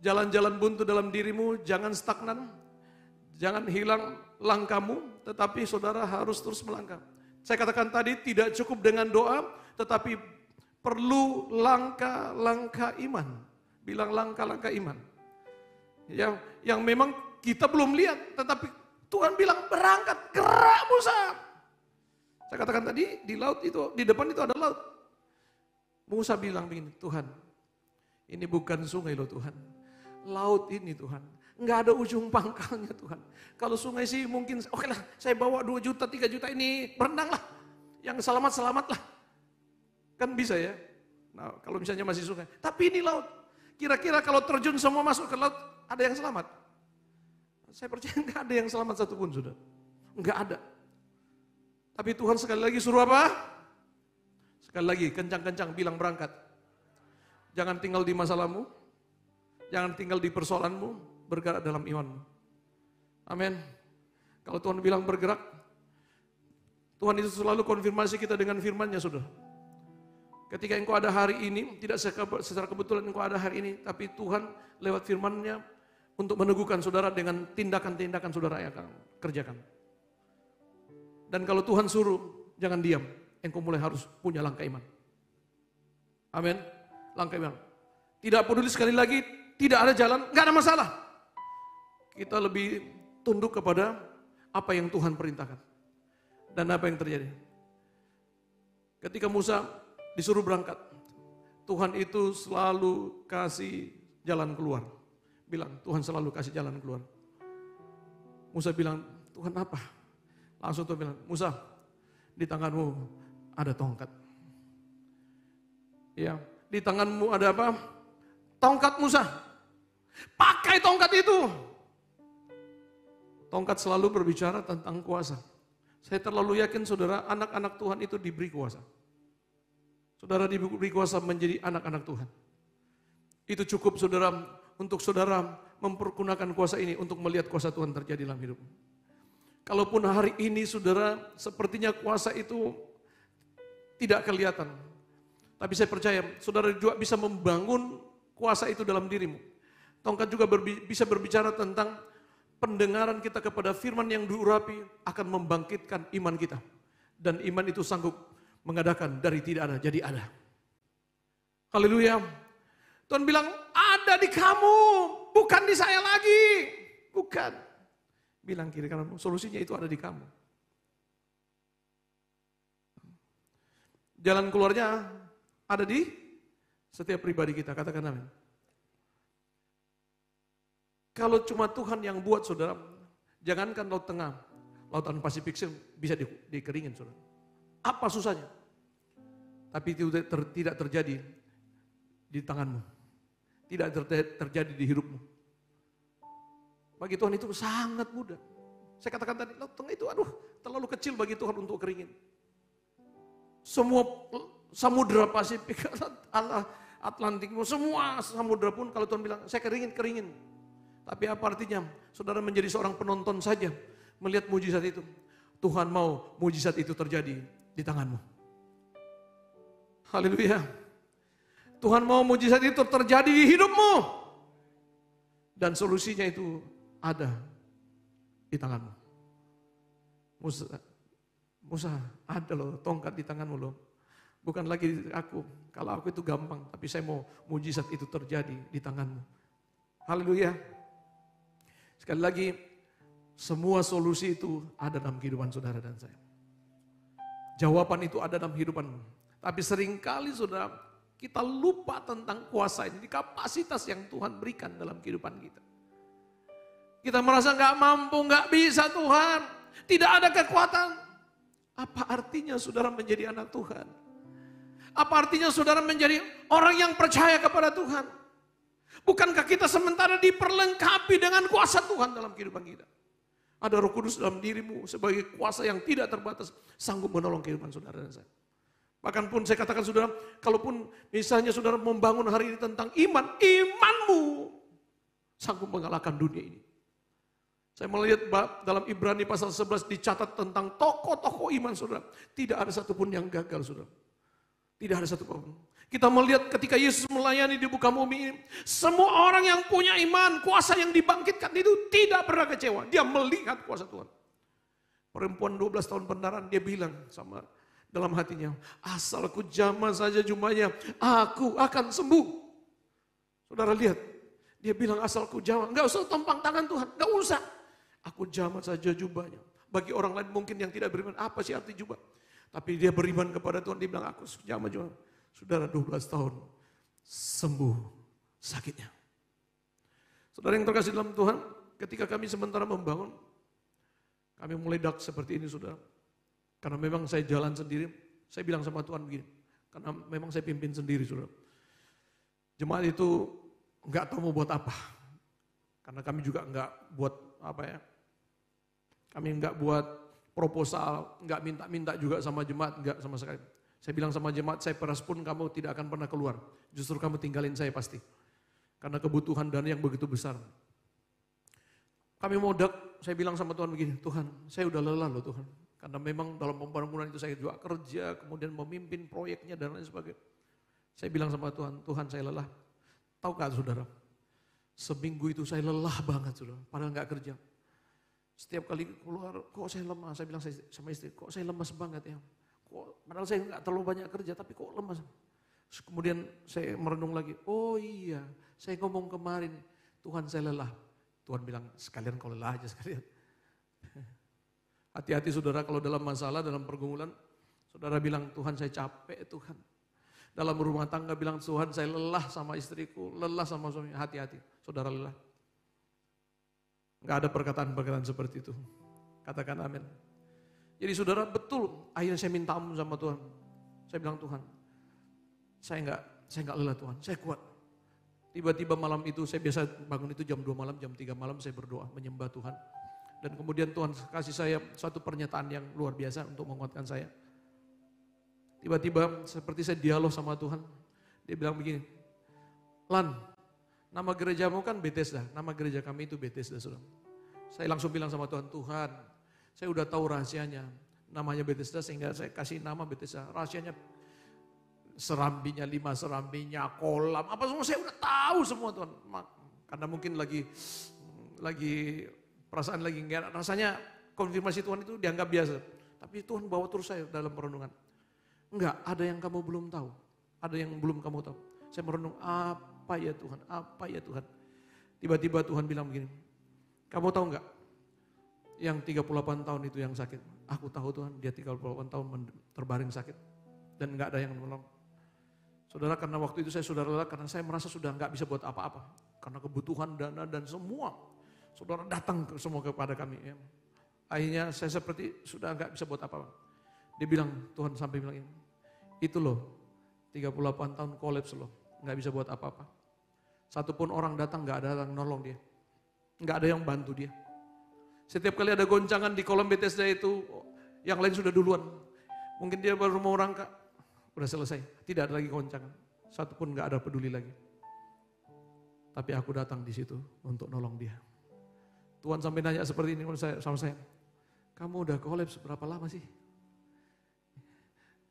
jalan-jalan buntu dalam dirimu, jangan stagnan, jangan hilang langkahmu, tetapi saudara harus terus melangkah. Saya katakan tadi tidak cukup dengan doa, tetapi perlu langkah-langkah iman. Bilang langkah-langkah iman. Yang memang kita belum lihat, tetapi Tuhan bilang berangkat, gerak Musa. Saya katakan tadi di laut itu, di depan itu ada laut. Musa bilang begini, Tuhan, ini bukan sungai loh Tuhan. Laut ini Tuhan, nggak ada ujung pangkalnya Tuhan. Kalau sungai sih mungkin, oke lah, saya bawa 2 juta, 3 juta ini, berenang lah. Yang selamat-selamat lah. Kan bisa ya. Nah, kalau misalnya masih sungai. Tapi ini laut. Kira-kira kalau terjun semua masuk ke laut, ada yang selamat? Saya percaya nggak ada yang selamat satupun sudah. Nggak ada. Tapi Tuhan sekali lagi suruh apa? Sekali lagi, kencang-kencang bilang berangkat. Jangan tinggal di masalahmu. Jangan tinggal di persoalanmu. Bergerak dalam imanmu. Amin. Kalau Tuhan bilang bergerak, Tuhan itu selalu konfirmasi kita dengan firman-Nya, saudara. Ketika engkau ada hari ini, tidak secara kebetulan engkau ada hari ini, tapi Tuhan lewat firman-Nya untuk meneguhkan saudara dengan tindakan-tindakan saudara yang akan kerjakan. Dan kalau Tuhan suruh, jangan diam. Engkau mulai harus punya langkah iman. Amin. Langkah iman. Tidak peduli sekali lagi tidak ada jalan, nggak ada masalah. Kita lebih tunduk kepada apa yang Tuhan perintahkan. Dan apa yang terjadi? Ketika Musa disuruh berangkat, Tuhan itu selalu kasih jalan keluar. Bilang, Tuhan selalu kasih jalan keluar. Musa bilang, Tuhan apa? Langsung Tuhan bilang, Musa, di tanganmu ada tongkat. Ya, di tanganmu ada apa? Tongkat Musa. Pakai tongkat itu. Tongkat selalu berbicara tentang kuasa. Saya terlalu yakin saudara, anak-anak Tuhan itu diberi kuasa. Saudara diberi kuasa menjadi anak-anak Tuhan. Itu cukup saudara, untuk saudara mempergunakan kuasa ini untuk melihat kuasa Tuhan terjadi dalam hidupmu. Kalaupun hari ini saudara, sepertinya kuasa itu tidak kelihatan. Tapi saya percaya, saudara juga bisa membangun kuasa itu dalam dirimu. Tongkat juga bisa berbicara tentang pendengaran kita kepada firman yang diurapi akan membangkitkan iman kita. Dan iman itu sanggup mengadakan dari tidak ada jadi ada. Haleluya. Tuhan bilang, ada di kamu, bukan di saya lagi. Bukan. Bilang kiri kanan, solusinya itu ada di kamu. Jalan keluarnya ada di setiap pribadi kita, katakan amin. Kalau cuma Tuhan yang buat saudara, jangankan Laut Tengah, Lautan Pasifik bisa dikeringin saudara. Apa susahnya? Tapi itu tidak terjadi di tanganmu. Tidak terjadi di hidupmu. Bagi Tuhan itu sangat mudah. Saya katakan tadi, Laut Tengah itu terlalu kecil bagi Tuhan untuk keringin. Semua samudera Pasifik, Atlantik, semua samudera pun kalau Tuhan bilang, saya keringin. Tapi apa artinya? Saudara menjadi seorang penonton saja, melihat mujizat itu. Tuhan mau mujizat itu terjadi di tanganmu. Haleluya. Tuhan mau mujizat itu terjadi di hidupmu. Dan solusinya itu ada di tanganmu. Musa, ada loh tongkat di tanganmu loh. Bukan lagi aku. Kalau aku itu gampang, tapi saya mau mujizat itu terjadi di tanganmu. Haleluya. Sekali lagi, semua solusi itu ada dalam kehidupan saudara dan saya. Jawaban itu ada dalam kehidupanmu. Tapi seringkali saudara, kita lupa tentang kuasa ini, kapasitas yang Tuhan berikan dalam kehidupan kita. Kita merasa nggak mampu, nggak bisa Tuhan. Tidak ada kekuatan. Apa artinya saudara menjadi anak Tuhan? Apa artinya saudara menjadi orang yang percaya kepada Tuhan? Bukankah kita sementara diperlengkapi dengan kuasa Tuhan dalam kehidupan kita? Ada Roh Kudus dalam dirimu sebagai kuasa yang tidak terbatas, sanggup menolong kehidupan saudara dan saya. Bahkan pun saya katakan saudara, kalaupun misalnya saudara membangun hari ini tentang iman, imanmu sanggup mengalahkan dunia ini. Saya melihat dalam Ibrani pasal 11 dicatat tentang tokoh-tokoh iman saudara. Tidak ada satupun yang gagal saudara. Tidak ada satupun. Kita melihat ketika Yesus melayani di muka bumi ini, semua orang yang punya iman, kuasa yang dibangkitkan itu tidak pernah kecewa. Dia melihat kuasa Tuhan. Perempuan 12 tahun pendarahan, dia bilang sama dalam hatinya, asal ku jamah saja jubahnya, aku akan sembuh. Saudara lihat, dia bilang asal ku jamah, enggak usah tampang tangan Tuhan, enggak usah. Aku jamah saja jubahnya. Bagi orang lain mungkin yang tidak beriman, apa sih arti jubah? Tapi dia beriman kepada Tuhan, dia bilang aku jamah jubah. Saudara 12 tahun sembuh sakitnya. Saudara yang terkasih dalam Tuhan, ketika kami sementara membangun, kami meledak seperti ini saudara. Karena memang saya jalan sendiri, saya bilang sama Tuhan begini, karena memang saya pimpin sendiri saudara. Jemaat itu enggak tahu mau buat apa. Karena kami juga enggak buat apa ya, kami enggak buat proposal, enggak minta-minta juga sama jemaat, enggak sama sekali. Saya bilang sama jemaat, saya peras pun kamu tidak akan pernah keluar. Justru kamu tinggalin saya pasti. Karena kebutuhan dana yang begitu besar. Kami modak, saya bilang sama Tuhan begini, Tuhan saya udah lelah loh Tuhan. Karena memang dalam pembangunan itu saya juga kerja, kemudian memimpin proyeknya dan lain sebagainya. Saya bilang sama Tuhan, Tuhan saya lelah. Tahu gak saudara, seminggu itu saya lelah banget saudara, padahal gak kerja. Setiap kali keluar, kok saya lemah, saya bilang sama istri, kok saya lemas banget ya. Padahal saya nggak terlalu banyak kerja, tapi kok lemas. Terus kemudian saya merenung lagi, oh iya, saya ngomong kemarin, Tuhan saya lelah. Tuhan bilang, sekalian kau lelah aja sekalian. Hati-hati saudara kalau dalam masalah, dalam pergumulan, saudara bilang, Tuhan saya capek Tuhan. Dalam rumah tangga bilang, Tuhan saya lelah sama istriku, lelah sama suami. Hati-hati, saudara lelah. Enggak ada perkataan-perkataan seperti itu. Katakan amin. Jadi saudara betul, akhirnya saya minta ampun sama Tuhan. Saya bilang, Tuhan, saya enggak lelah Tuhan, saya kuat. Tiba-tiba malam itu, saya biasa bangun itu jam 2 malam, jam 3 malam saya berdoa, menyembah Tuhan. Dan kemudian Tuhan kasih saya suatu pernyataan yang luar biasa untuk menguatkan saya. Tiba-tiba seperti saya dialog sama Tuhan. Dia bilang begini, Lan, nama gerejamu kan Bethesda, nama gereja kami itu Bethesda. Saudara. Saya langsung bilang sama Tuhan, Tuhan, saya udah tahu rahasianya. Namanya Bethesda sehingga saya kasih nama Bethesda. Rahasianya serambinya, 5 serambinya, kolam, apa semua saya udah tahu semua Tuhan. Karena mungkin lagi perasaan lagi enggak, rasanya konfirmasi Tuhan itu dianggap biasa. Tapi Tuhan bawa terus saya dalam perenungan. Enggak, ada yang kamu belum tahu. Ada yang belum kamu tahu. Saya merenung, apa ya Tuhan, apa ya Tuhan. Tiba-tiba Tuhan bilang begini, kamu tahu enggak yang 38 tahun itu yang sakit? Aku tahu Tuhan, dia 38 tahun terbaring sakit. Dan enggak ada yang menolong. Saudara, karena waktu itu saya sudah lelah, karena saya merasa sudah enggak bisa buat apa-apa. Karena kebutuhan dana dan semua. Saudara datang semua kepada kami. Ya. Akhirnya saya seperti sudah enggak bisa buat apa-apa. Dia bilang, Tuhan sampai bilang ini, itu loh 38 tahun kolaps loh, enggak bisa buat apa-apa. Satupun orang datang enggak ada yang nolong dia. Enggak ada yang bantu dia. Setiap kali ada goncangan di kolam Bethesda itu, yang lain sudah duluan. Mungkin dia baru mau rangka, udah selesai. Tidak ada lagi goncangan, satupun enggak ada peduli lagi. Tapi aku datang di situ untuk nolong dia. Tuhan sampai nanya seperti ini sama saya, kamu udah kolaps berapa lama sih?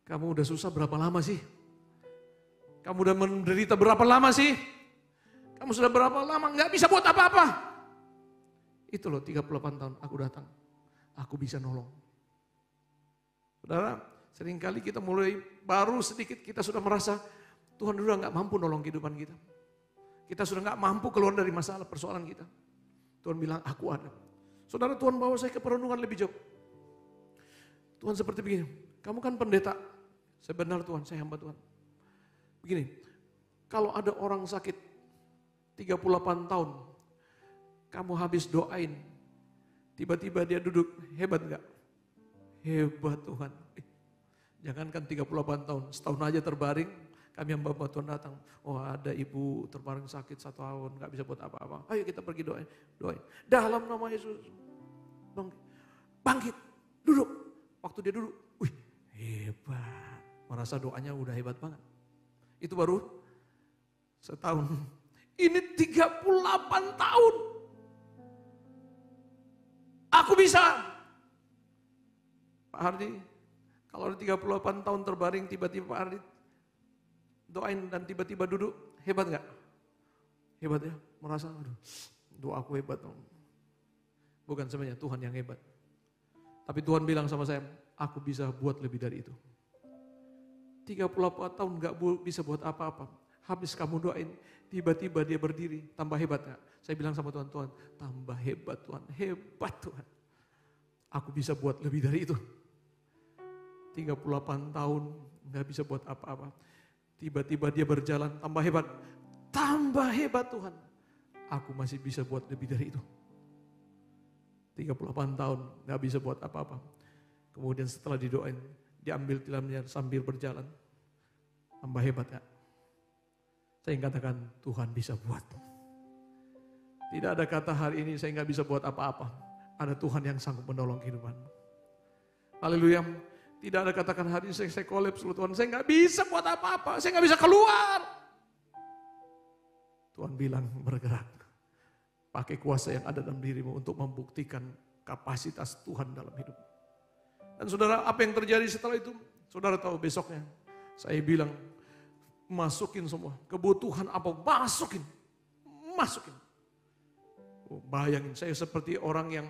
Kamu udah susah berapa lama sih? Kamu udah menderita berapa lama sih? Kamu sudah berapa lama nggak bisa buat apa-apa? Itu loh 38 tahun aku datang, aku bisa nolong. Saudara, seringkali kita mulai baru sedikit kita sudah merasa Tuhan udah nggak mampu nolong kehidupan kita. Kita sudah nggak mampu keluar dari masalah persoalan kita. Tuhan bilang aku ada. Saudara, Tuhan bawa saya ke perenungan lebih jauh. Tuhan seperti begini, kamu kan pendeta. Saya benar Tuhan, saya hamba Tuhan. Begini, kalau ada orang sakit 38 tahun, kamu habis doain, tiba-tiba dia duduk, hebat enggak? Hebat Tuhan. Jangankan 38 tahun, setahun aja terbaring, kami hamba Tuhan datang. Oh ada ibu terbaring sakit 1 tahun, gak bisa buat apa-apa. Ayo kita pergi doain. Dalam nama Yesus, bangkit, duduk. Waktu dia duduk, wih hebat. Merasa doanya udah hebat banget. Itu baru setahun. Ini 38 tahun. Aku bisa. Pak Hardi, kalau ada 38 tahun terbaring tiba-tiba Pak Hardi doain dan tiba-tiba duduk, hebat gak? Hebat ya, merasa aduh, doaku hebat. Bukan sebenarnya Tuhan yang hebat. Tapi Tuhan bilang sama saya, aku bisa buat lebih dari itu. 38 tahun gak bisa buat apa-apa. Habis kamu doain, tiba-tiba dia berdiri, tambah hebat gak? Saya bilang sama Tuhan, Tuhan tambah hebat Tuhan, hebat Tuhan. Aku bisa buat lebih dari itu. 38 tahun gak bisa buat apa-apa. Tiba-tiba dia berjalan, tambah hebat Tuhan. Aku masih bisa buat lebih dari itu. 38 tahun gak bisa buat apa-apa. Kemudian setelah didoain, diambil tilamnya sambil berjalan. Tambah hebat ya. Saya katakan Tuhan bisa buat. Tidak ada kata hari ini saya gak bisa buat apa-apa. Ada Tuhan yang sanggup menolong kehidupanmu. Haleluya. Tidak ada katakan hari ini saya kolaps Tuhan. Saya gak bisa buat apa-apa. Saya gak bisa keluar. Tuhan bilang bergerak. Pakai kuasa yang ada dalam dirimu untuk membuktikan kapasitas Tuhan dalam hidup. Dan saudara, apa yang terjadi setelah itu? Saudara tahu besoknya. Saya bilang, masukin semua. Kebutuhan apa? Masukin. Oh, bayangin, saya seperti orang yang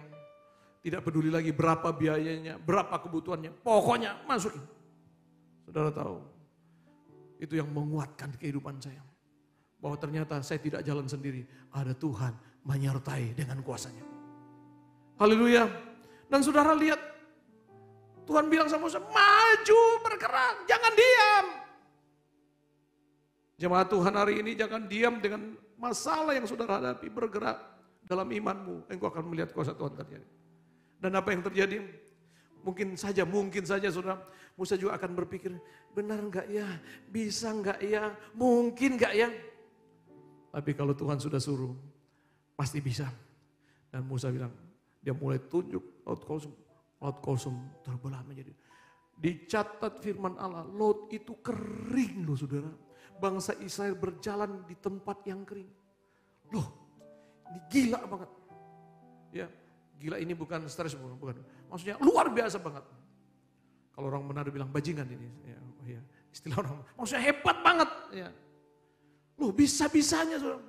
tidak peduli lagi berapa biayanya, berapa kebutuhannya. Pokoknya masukin. Saudara tahu, Itu yang menguatkan kehidupan saya. Bahwa ternyata saya tidak jalan sendiri. Ada Tuhan menyertai dengan kuasanya. Haleluya. Dan saudara lihat, Tuhan bilang sama Musa, maju bergerak, jangan diam. Jemaat Tuhan hari ini jangan diam dengan masalah yang saudara hadapi, bergerak dalam imanmu. Engkau akan melihat kuasa Tuhan terjadi. Dan apa yang terjadi? Mungkin saja saudara, Musa juga akan berpikir, benar enggak ya, bisa enggak ya, mungkin enggak ya. Tapi kalau Tuhan sudah suruh, pasti bisa. Dan Musa bilang, dia mulai tunjuk laut Kosum terbelah menjadi. Dicatat firman Allah, laut itu kering loh saudara. Bangsa Israel berjalan di tempat yang kering. Loh, ini gila banget. Ya, gila ini bukan stres, bukan. Maksudnya luar biasa banget. Kalau orang Manado bilang bajingan ini, ya, istilah orang. Maksudnya hebat banget. Ya. Loh, bisa-bisanya saudara.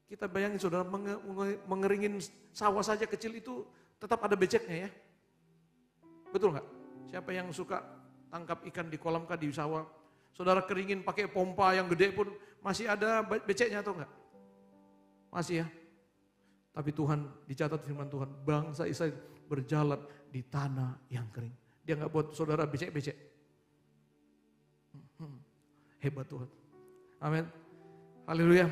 Kita bayangin saudara, mengeringin sawah saja kecil itu tetap ada beceknya ya. Betul nggak? Siapa yang suka tangkap ikan di kolam kah di sawah? Saudara keringin pakai pompa yang gede pun masih ada beceknya atau enggak? Masih ya. Tapi Tuhan, dicatat firman Tuhan, bangsa Israel berjalan di tanah yang kering. Dia nggak buat saudara becek-becek. Hebat Tuhan. Amin. Haleluya.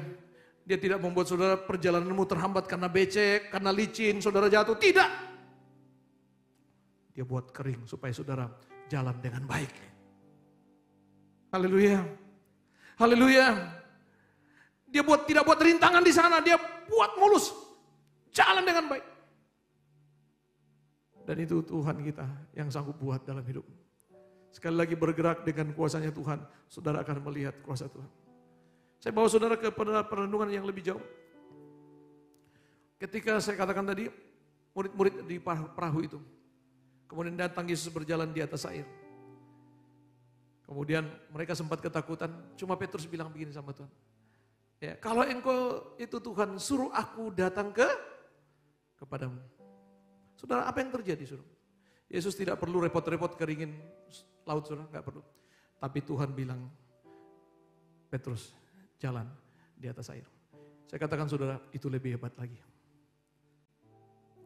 Dia tidak membuat saudara perjalananmu terhambat karena becek, karena licin, saudara jatuh. Tidak. Dia buat kering supaya saudara jalan dengan baik. Haleluya. Haleluya. Dia tidak buat rintangan di sana, dia buat mulus. Jalan dengan baik. Dan itu Tuhan kita yang sanggup buat dalam hidup. Sekali lagi bergerak dengan kuasanya Tuhan, saudara akan melihat kuasa Tuhan. Saya bawa saudara kepada perenungan yang lebih jauh. Ketika saya katakan tadi, murid-murid di perahu itu. Kemudian datang Yesus berjalan di atas air. Kemudian mereka sempat ketakutan, cuma Petrus bilang begini sama Tuhan. Ya, kalau engkau itu Tuhan, suruh aku datang kepadamu. Saudara, apa yang terjadi saudara? Yesus tidak perlu repot-repot keringin laut saudara, enggak perlu. Tapi Tuhan bilang, Petrus, jalan di atas air. Saya katakan saudara, itu lebih hebat lagi.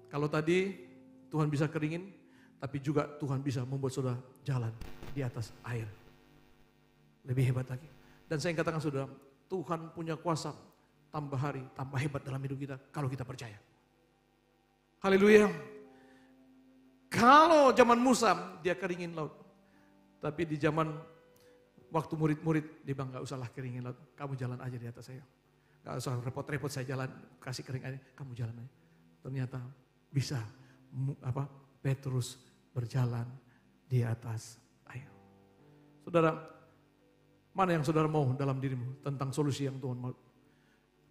Kalau tadi Tuhan bisa keringin, tapi juga Tuhan bisa membuat saudara jalan di atas air. Lebih hebat lagi. Dan saya katakan saudara, Tuhan punya kuasa tambah hari, tambah hebat dalam hidup kita kalau kita percaya. Haleluya. Kalau zaman Musa dia keringin laut. Tapi di zaman waktu murid-murid, dia bilang, gak usahlah keringin laut, kamu jalan aja di atas saya. Gak usah repot-repot saya jalan, kasih kering aja, kamu jalan aja. Ternyata bisa, Petrus berjalan di atas air. Saudara, mana yang saudara mau dalam dirimu tentang solusi yang Tuhan mau?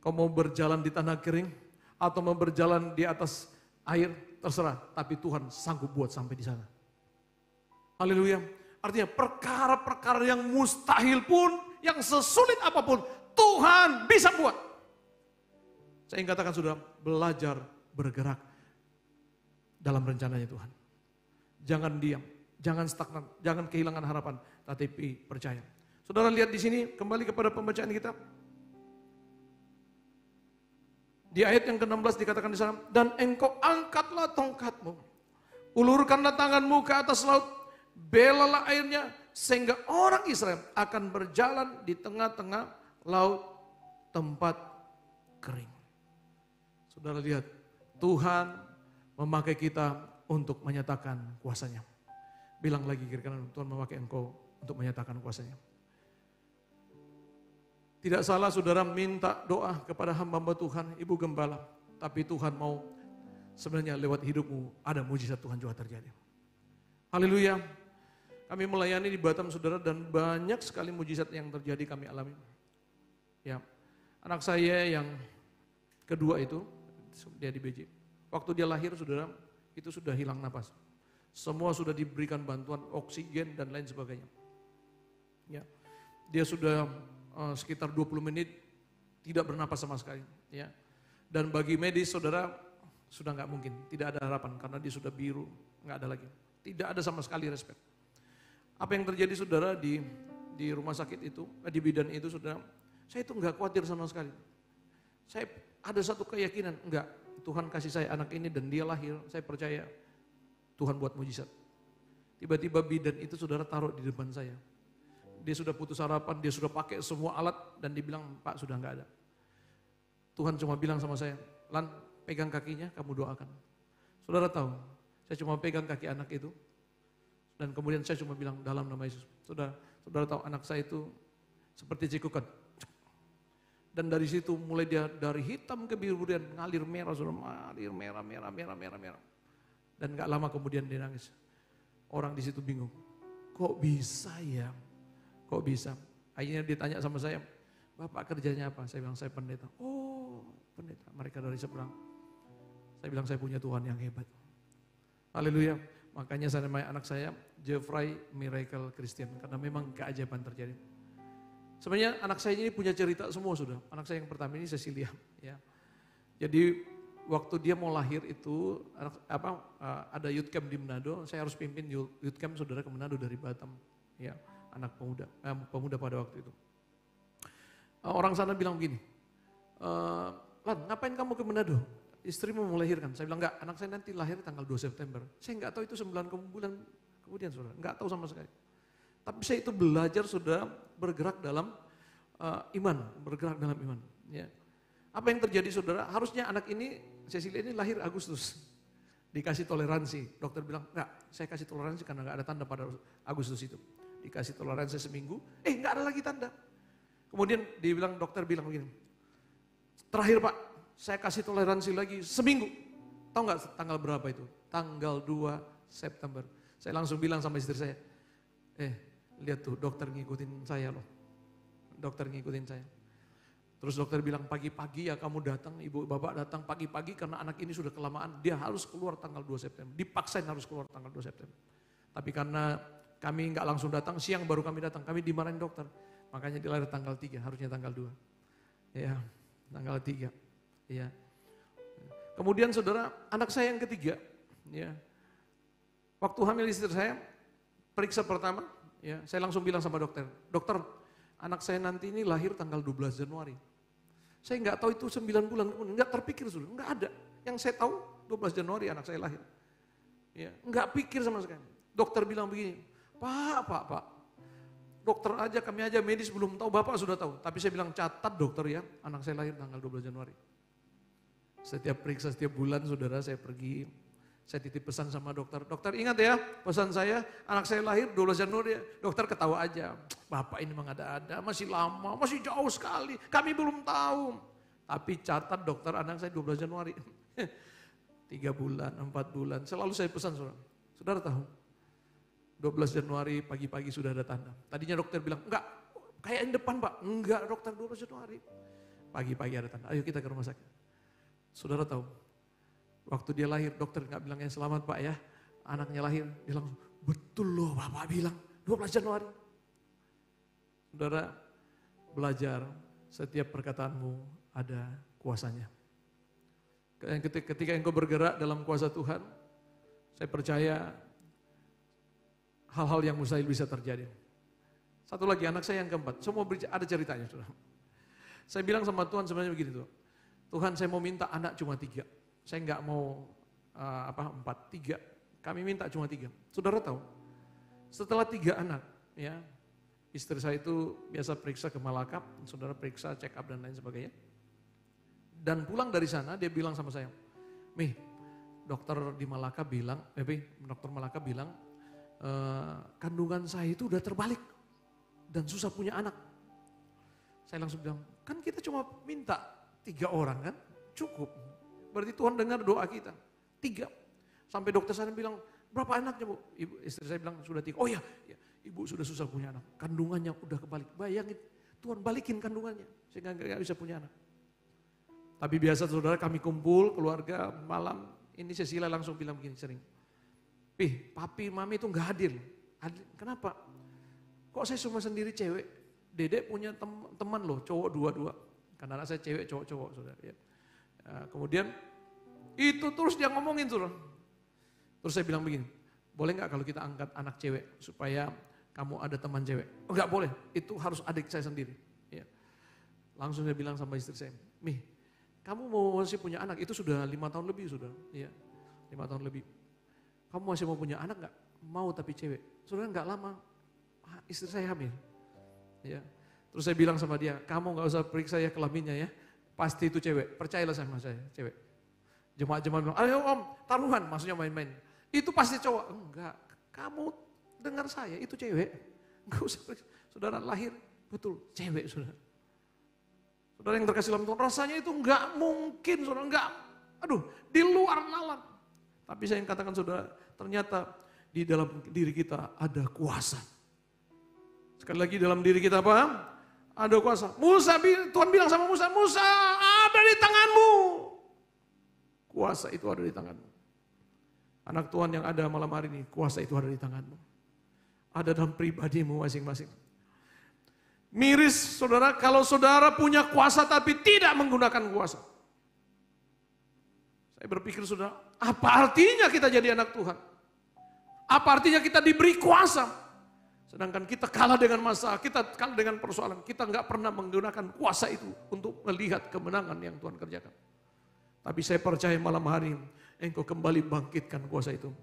Kau mau berjalan di tanah kering, atau mau berjalan di atas air, terserah. Tapi Tuhan sanggup buat sampai di sana. Haleluya. Artinya perkara-perkara yang mustahil pun, yang sesulit apapun, Tuhan bisa buat. Saya ingin katakan saudara, belajar bergerak dalam rencananya Tuhan. Jangan diam, jangan stagnan, jangan kehilangan harapan, tapi percaya. Saudara lihat di sini, kembali kepada pembacaan kita. Di ayat yang ke-16 dikatakan di sana, dan engkau angkatlah tongkatmu, ulurkanlah tanganmu ke atas laut, belalah airnya sehingga orang Israel akan berjalan di tengah-tengah laut tempat kering. Saudara lihat, Tuhan memakai kita untuk menyatakan kuasanya. Bilang lagi kiri kanan, Tuhan memakai engkau untuk menyatakan kuasanya. Tidak salah saudara minta doa kepada hamba-hamba Tuhan, Ibu Gembala. Tapi Tuhan mau sebenarnya lewat hidupmu ada mujizat Tuhan juga terjadi. Haleluya. Kami melayani di Batam saudara dan banyak sekali mujizat yang terjadi kami alami. Ya, anak saya yang kedua itu, dia di BJ. Waktu dia lahir saudara, itu sudah hilang napas. Semua sudah diberikan bantuan oksigen dan lain sebagainya. Ya, dia sudah sekitar 20 menit tidak bernapas sama sekali. Ya, dan bagi medis saudara sudah nggak mungkin, tidak ada harapan karena dia sudah biru, nggak ada lagi. Tidak ada sama sekali respect. Apa yang terjadi saudara di di rumah sakit itu, di bidan itu saudara, saya itu enggak khawatir sama sekali. Saya ada satu keyakinan, enggak, Tuhan kasih saya anak ini dan dia lahir, saya percaya Tuhan buat mujizat. Tiba-tiba bidan itu saudara taruh di depan saya. Dia sudah putus harapan, dia sudah pakai semua alat dan dibilang, Pak sudah enggak ada. Tuhan cuma bilang sama saya, Lan pegang kakinya, kamu doakan. Saudara tahu, saya cuma pegang kaki anak itu dan kemudian saya cuma bilang dalam nama Yesus. Saudara tahu anak saya itu seperti cikukan. Dan dari situ mulai dia dari hitam ke biru dan ngalir merah, saudara, ngalir merah. Dan gak lama kemudian dia nangis. Orang di situ bingung, kok bisa ya? Kok bisa? Akhirnya dia tanya sama saya, Bapak kerjanya apa? Saya bilang saya pendeta. Oh pendeta, mereka dari seberang. Saya bilang saya punya Tuhan yang hebat. Haleluya. Makanya saya namanya anak saya Jeffrey Miracle Christian. Karena memang keajaiban terjadi. Sebenarnya anak saya ini punya cerita semua sudah. Anak saya yang pertama ini Cecilia. Ya. Jadi waktu dia mau lahir itu ada youth camp di Manado. Saya harus pimpin youth camp saudara ke Manado dari Batam. Ya, anak pemuda pada waktu itu. Orang sana bilang begini, Lan ngapain kamu ke Manado? Istrimu mau melahirkan. Saya bilang enggak, anak saya nanti lahir tanggal 2 September. Saya enggak tahu itu 9 bulan kemudian saudara, enggak tahu sama sekali. Tapi saya itu belajar sudah bergerak dalam bergerak dalam iman. Ya. Apa yang terjadi saudara? Harusnya anak ini, Cecilia ini lahir Agustus. Dikasih toleransi. Dokter bilang, enggak, saya kasih toleransi karena enggak ada tanda pada Agustus itu. Dikasih toleransi seminggu, enggak ada lagi tanda. Kemudian dokter bilang begini, terakhir Pak, saya kasih toleransi lagi seminggu. Tahu nggak tanggal berapa itu? Tanggal 2 September. Saya langsung bilang sama istri saya, lihat tuh dokter ngikutin saya loh. Dokter ngikutin saya. Terus dokter bilang pagi-pagi ya kamu datang, ibu bapak datang pagi-pagi karena anak ini sudah kelamaan. Dia harus keluar tanggal 2 September. Dipaksain harus keluar tanggal 2 September. Tapi karena kami nggak langsung datang, siang baru kami datang. Kami dimarahin dokter. Makanya dia lahir tanggal 3, harusnya tanggal 2. Ya, tanggal 3. Ya. Kemudian saudara, anak saya yang ketiga, ya. Waktu hamil istri saya, periksa pertama, ya, saya langsung bilang sama dokter, dokter, anak saya nanti ini lahir tanggal 12 Januari. Saya nggak tahu itu 9 bulan kemudian, nggak terpikir sudah, nggak ada. Yang saya tahu 12 Januari anak saya lahir. Ya, nggak pikir sama sekali. Dokter bilang begini, Pak. Dokter aja, kami aja medis belum tahu, Bapak sudah tahu. Tapi saya bilang catat dokter ya, anak saya lahir tanggal 12 Januari. Setiap periksa setiap bulan saudara saya pergi, saya titip pesan sama dokter. Dokter ingat ya pesan saya, anak saya lahir 12 Januari. Dokter ketawa aja, Bapak ini memang ada-ada, masih lama, masih jauh sekali, kami belum tahu. Tapi catat dokter anak saya 12 Januari. 3 bulan, 4 bulan, selalu saya pesan saudara. Saudara tahu, 12 Januari pagi-pagi sudah ada tanda. Tadinya dokter bilang, enggak, kayak yang depan Pak. Enggak dokter, 12 Januari. Pagi-pagi ada tanda, ayo kita ke rumah sakit. Saudara tahu, waktu dia lahir dokter nggak bilangnya selamat Pak ya, anaknya lahir, dia langsung betul loh Bapak bilang 12 Januari. Saudara belajar setiap perkataanmu ada kuasanya. Ketika engkau bergerak dalam kuasa Tuhan, saya percaya hal-hal yang mustahil bisa terjadi. Satu lagi anak saya yang keempat, semua ada ceritanya saudara. Saya bilang sama Tuhan sebenarnya begini tuh. Tuhan saya mau minta anak cuma 3. Saya nggak mau 4, 3. Kami minta cuma 3. Saudara tahu, setelah 3 anak, ya istri saya itu biasa periksa ke Malakap, saudara periksa, check up dan lain sebagainya. Dan pulang dari sana dia bilang sama saya, dokter di Malakap bilang, dokter Malakap bilang, kandungan saya itu udah terbalik dan susah punya anak. Saya langsung bilang, kan kita cuma minta 3 orang kan, cukup. Berarti Tuhan dengar doa kita. 3. Sampai dokter sana bilang, berapa anaknya Bu? Istri saya bilang sudah 3. Oh ya, ibu sudah susah punya anak. Kandungannya udah kebalik. Bayangin, Tuhan balikin kandungannya. Sehingga gak bisa punya anak. Tapi biasa saudara kami kumpul, keluarga malam. Ini Cecilia langsung bilang begini sering. Papi, mami itu gak hadir. Kenapa? Kok saya cuma sendiri cewek? Dedek punya teman loh, cowok 2. Karena anak saya cewek, cowok-cowok saudara. Ya. Kemudian itu terus dia ngomongin saudara. Terus saya bilang begini, boleh nggak kalau kita angkat anak cewek supaya kamu ada teman cewek. Enggak boleh, itu harus adik saya sendiri. Ya. Langsung saya bilang sama istri saya, Mi, kamu mau masih punya anak, itu sudah 5 tahun lebih sudah. Ya, 5 tahun lebih. Kamu masih mau punya anak enggak? Mau tapi cewek. Sudah enggak lama, istri saya hamil. Ya. Terus saya bilang sama dia, kamu enggak usah periksa ya kelaminnya ya. Pasti itu cewek, percayalah sama saya, cewek. Jemaat-jemaat bilang, ayo om, taruhan, maksudnya main-main. Itu pasti cowok. Enggak, kamu dengar saya, itu cewek. Enggak usah periksa. Saudara lahir, betul, cewek saudara. Saudara yang terkasih dalam Tuhan, rasanya itu enggak mungkin, saudara, enggak. Aduh, di luar nalar. Tapi saya yang katakan saudara, ternyata di dalam diri kita ada kuasa. Sekali lagi dalam diri kita apa? Ada kuasa. Tuhan bilang sama Musa, Musa ada di tanganmu. Kuasa itu ada di tanganmu. Anak Tuhan yang ada malam hari ini, kuasa itu ada di tanganmu. Ada dalam pribadimu masing-masing. Miris saudara, kalau saudara punya kuasa tapi tidak menggunakan kuasa. Saya berpikir saudara, apa artinya kita jadi anak Tuhan? Apa artinya kita diberi kuasa? Sedangkan kita kalah dengan masalah, kita kalah dengan persoalan. Kita nggak pernah menggunakan kuasa itu untuk melihat kemenangan yang Tuhan kerjakan. Tapi saya percaya malam hari engkau kembali bangkitkan kuasa itu.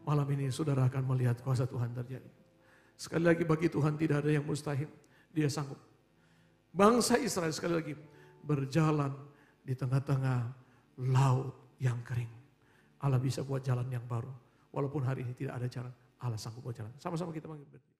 Malam ini saudara akan melihat kuasa Tuhan terjadi. Sekali lagi bagi Tuhan tidak ada yang mustahil. Dia sanggup. Bangsa Israel sekali lagi berjalan di tengah-tengah laut yang kering. Allah bisa buat jalan yang baru. Walaupun hari ini tidak ada jalan, Allah sanggup buat jalan. Sama-sama kita bangkit.